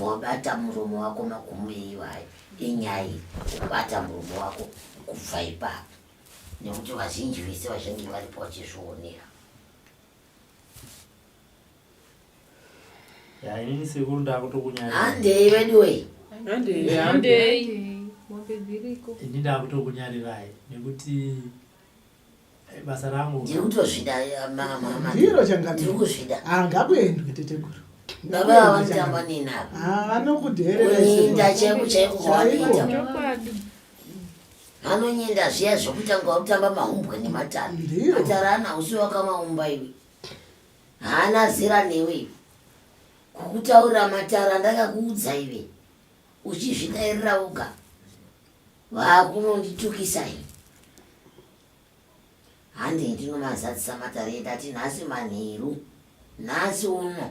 wabata muromo wako magumo iwayo enyaya kubata muromo wako kubva ipapo nekuti vazhinji vese vazhinji varipo vachizvionera. inini sekuru ndakutokunyarira handei veduwe ini ndakutokunyarirai nekuti basa rangu ndiri kutozvida ndiro changa ndiri kuzvida ngakuendwe tetekuru baba vanotamba ninavo vanokudherera chaiko chaiko kwavanoita vanonyenda zviya zvokutanga kutamba mahumbwe nematara matara ana usi wakamaumba iwe haana zera newe kukutaurira matara ndakakuudza iwe uchizvidairira uga vakunonditukisai hande ndinomazadzisa matara edu ati nhasi manheru nhasi uno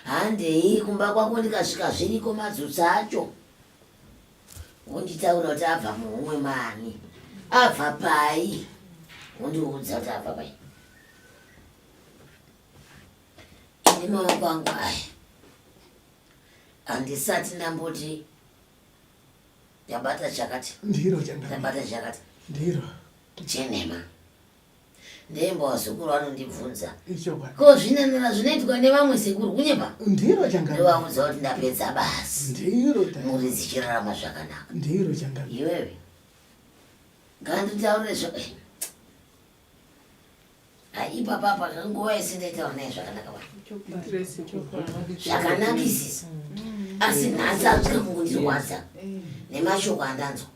handei kumba kwako ndikasvika zviriko madzutsa acho wonditaura kuti abva muhumwe mani abva pai wondiudza kuti abva pai ine maoko angu aya handisati ndamboti ndabata chakati ndiro ndabata chakati ndiro chenhema ndemba wazukuru vanondibvunza ko zvinanana zvinoitwa nevamwe sekuru kunyepa ndiro changa ndovaudza kuti ndapedza basi ndiro muri dzichirarama zvakanaka ndiro changa iwewe nganditaure ipapapa nguva yese ndaitaura naye zvakanaka zvakanakisisa asi nhasi azvika kundirwadza nemashoko andanzwa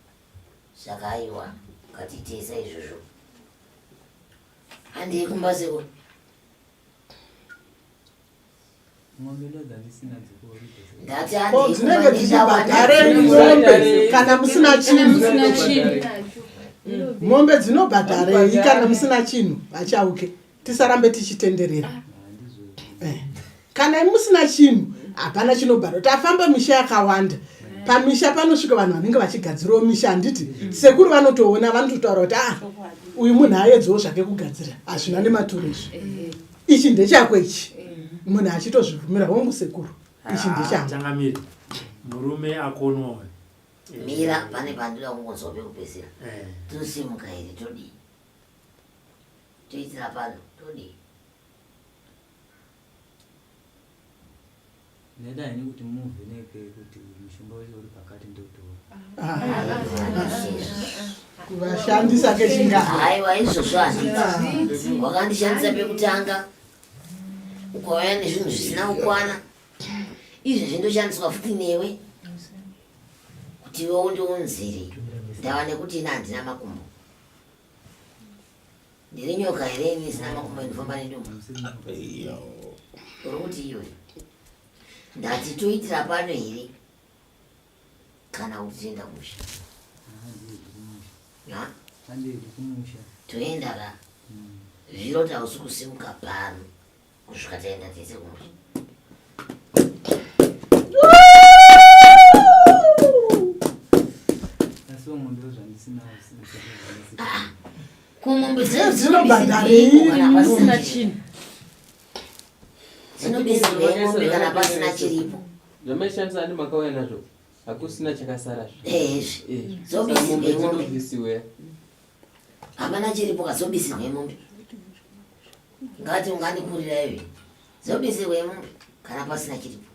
saka aiwa ngatiteisa izvozvo handei kumba sekuru dzinenge dzichibhadhareni mombe kana musina chinhu mombe dzinobhadharei kana musina chinhu vachauke tisarambe tichitenderera kana musina chinhu hapana chinobhadhara tafamba misha yakawanda pamisha panosvika vanhu vanenge vachigadzirawo misha handiti sekuru vanotoona vanototaura kuti uyu munhu aedzawo zvake kugadzira hazvina nematuro izvi ichi ndechako ichi munhu achitozvibvumira womusekuru ichi ndechangamiri murume akonwa mira pane pandira kungonzwa pekupedzisira tosimuka here todii toitira pano todii nedai nekuti muvheneke kuti mushonga wese uri pakati ndotora kuvashandisa kechinga haiwa izvozvo handiti wakandishandisa pekutanga ukauya nezvinhu zvisina kukwana izvi zvindoshandiswa futi newe kuti iwe undiunzire ndava nekuti ina handina makumbo ndiri nyoka here ini isina makumbo indifamba nedumbu uri kuti iwe ndati toitira pano here kana kuti toenda kumusha toenda ka zviro tausi kusimuka pano kusvika taenda tese kumusha kumombe dzinobhadharei chinhu dzinobhadharei kana pasina chiripo zvamaishandisa andi makauya nazvo hakusina chakasarazvo zobhisiwe hapana chiripo kazobhisirwe mombe ngati ungandikurira iwe zobhisirwe mombe kana pasina chiripo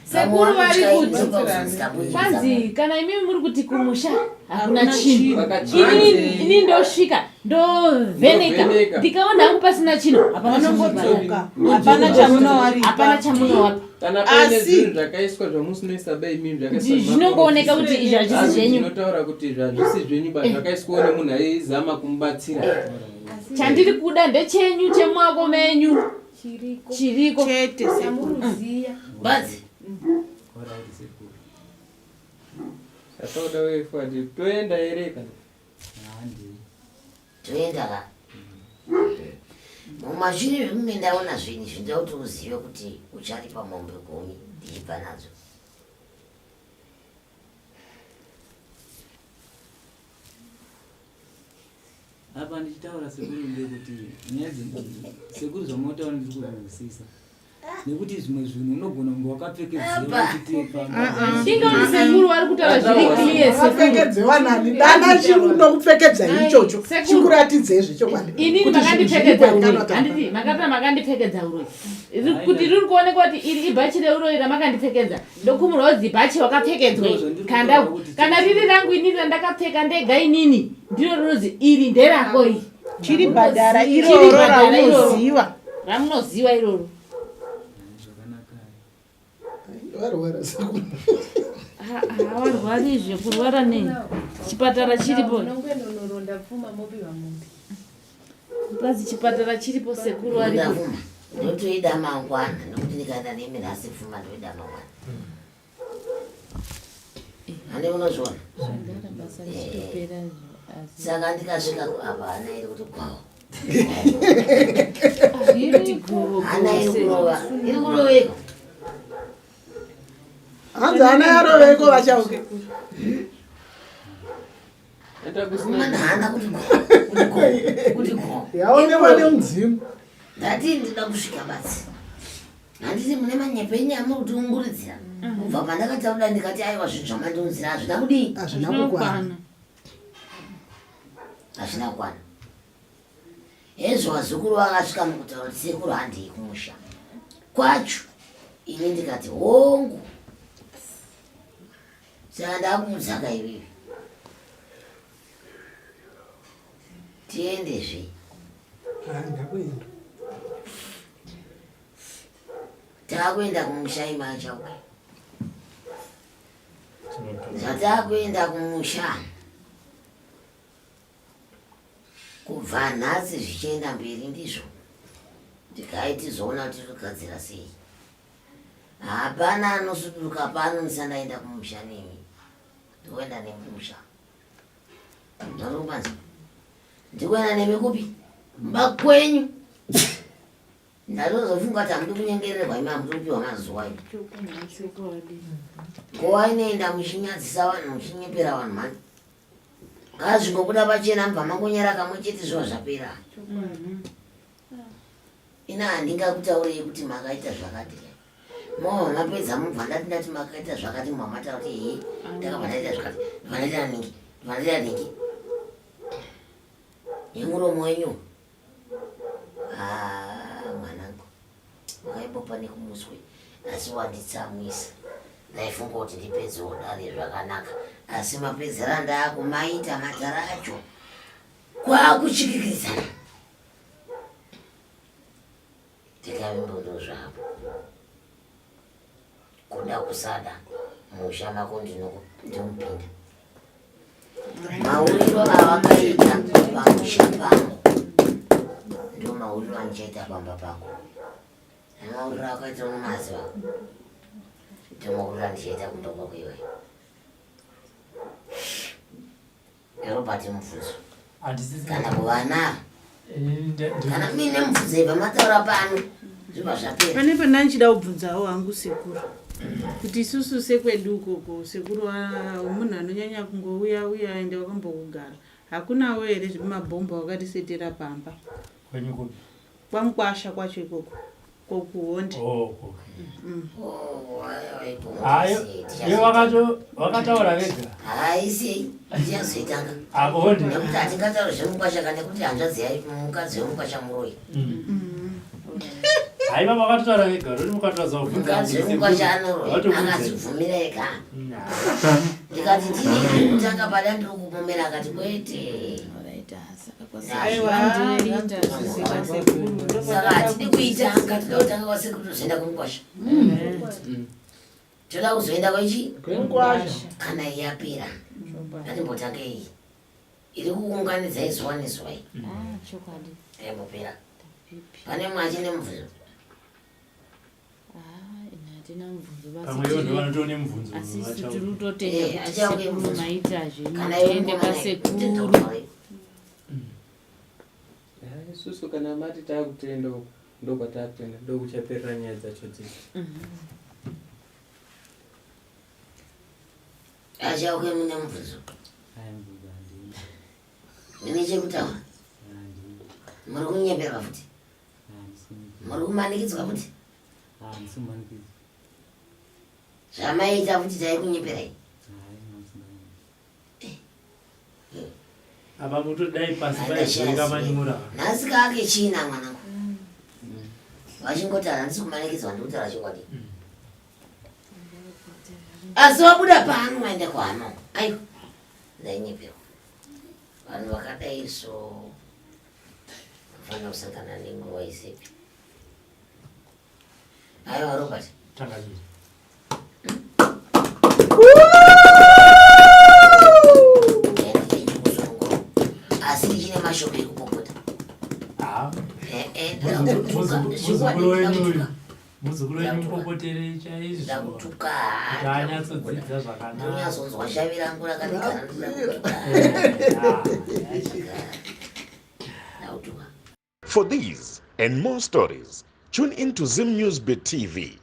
sekuru vari kuti kwanzi kana imimi muri kuti kumusha hakuna chinhu ini ndosvika ndovheneka ndikaona hangu pasina chino vanongodzoka hapana chamunowaripa hapana chamunowapa kana paine zvinhu zvakaiswa zvamusinoisa bai mimi zvinongooneka kuti izvi hazvisi zvenyu zvinotaura kuti zvazvisi zvenyu ba zvakaiswawo nemunhu aizama kumubatsira chandiri kuda ndechenyu chemuako menyu chiriko chete Samuruziya. Badzi. Satoda wefuati toenda ere kana? Toenda ka. Mumashini zvimwe ndaona zvinhu zvinoda kuti uzive kuti ucharipa mombe 10 ndichibva nadzo. Apa ndichitaura sekuru ndekuti nyaya sekuru zvamotaura ndiri kuzwisisa nekuti zvimwe zvinhu unogona kunge wakapfekedzera ingauri sekuru vari kutaura zviri clear sekuru nani dana chirundo kupfekedza ichocho chikuratidze zvechokwadi inini makandipfekedza uroi handiti makapita makandipfekedza uroi kuti riri kuonekwa kuti iri ibhachi reuroi ramakandipfekedza ndokumurwa kuti bhachi wakapfekedzwa kandaku kana riri rangu inini randakapfeka ndega inini ndiro rinozi iri nderako iri chiri bhadhara iroro raunoziva ramunoziva iroro hawarwari zvekurwara nei chipatara chiripo bazi chipatara chiripo sekuru aripo ndotoida mangwana nokuti ndikaenda nemirasi pfuma ndoida mangwana hane unozviona saka ndikasvika apa hana iri kuti kwawo hana iri kurova iri kuroveka hanzi hana yaroveko vachauke mwana hana kuti yaonekwa nemudzimu ndati ndida kusvika basi handiti mune manyepe enyama kuti unguridzira kubva pandakataura ndikati aiwa zvinhu zvamandiunzira hazvina kudii hazvina kukwana hazvina kukwana hezvo vazukuru vakasvika mukutaura kuti sekuru handii kumusha kwacho ini ndikati hongu saka ndakumudzaka ivivi tiendezve taakuenda kumusha imachauke zvatakuenda kumusha kubva nhasi zvichienda mberi ndizvo ndikaitizoona kuti tirikugadzira sei hapana anosuduruka pano ndisandaenda kumusha nemi ndikuenda nemusha narubanza ndikuenda nemi kupi mba kwenyu ndatozofunga kuti hamudi kunyengererwa ima hamudi kupiwa mazuva nguva inoenda muchinyadzisa vanhu muchinyepera vanhu mani ngazvingobuda pachena mubva mangonyera kamwe chete zviva zvapera ina handingakutaurei kuti makaita zvakati mova mapedza mubva ndati ndati makaita zvakati mubva mataura kuti hei ndakabva ndaita zvakati vanoita ningi nemuromo wenyu mwanangu wakaibopa nekumuswe asi wanditsamwisa ndaifunga kuti ndipedzewo dare zvakanaka asi mapedzera ndaakumaita matara acho kwakuchikiridzana ndikavimbondo zvapo kuda kusada musha mako ndimupinda mauriro avakaita pamusha pangu ndo mauriro anichaita pamba pako mauriro akaita unomaziva ndomauriro andichaita kumba kwako iwe erobati mubvunzo kana kuvana kana mine mubvunzo ibva mataura pano zviva zvapera pane pandanchida kubvunzawo hangu sekuru kuti isusu sekwedu ukoko sekuru munhu anonyanya kungouya uya ende wakambogara hakunawo here zvemabhomba wakatisetera pamba kwamukwasha kwacho ikoko kokuhonde hayo wakataura vega haisi ndichazoitanga nekuti hatingataura zvemukwashaka nekuti hanzvadzi mukadzi wemukwasha muroi haiva makatotaura vega rori mukatorazamukadzi wemukwasha anoroi akazvibvumira ega ndikati ndini kutanga pada ndiri kupomera akati kwete saka hatidi kuitanga todautanga kwasekuru tozoenda kumukwasha toda kuzoenda kwechi kana yapera ngatimbotanga iyi iri kuunganidza izuva nezuva iyi aimbopera pane mwachi nemubvuzo pamwe ivo ndovanotone mubvunzo asisi tiri kutotenda kuti sekuru maita zvemuende kwasekuru. isusu kana mati taakutenda ndokwataakutenda ndokuchaperera nyaya dzacho dzisi achauke mune mubvuzo mine chekutaura muri kunyepera futi muri kumanikidzwa futi zvamaita futi taikunyeperai apa mutodai pasi paizoreka manyura nhasi kaake china mwanangu vachingoti handisi kumanikidzwa ndikutaura chokwadi asi wabuda pano waenda kwano aiwa ndainyeperwa vanhu vakadai so fanira kusangana nenguva isepi aiwa robert tanganyika asi ndichine mashoko ekupopota muzukuru wenyu mupopotere chaizvo ndakutuka kuti anyatsodzidza zvakanaka ndonyazonzwa shavi rangu rakandigara ndakutuka. For these and more stories, tune into Zim News Bit TV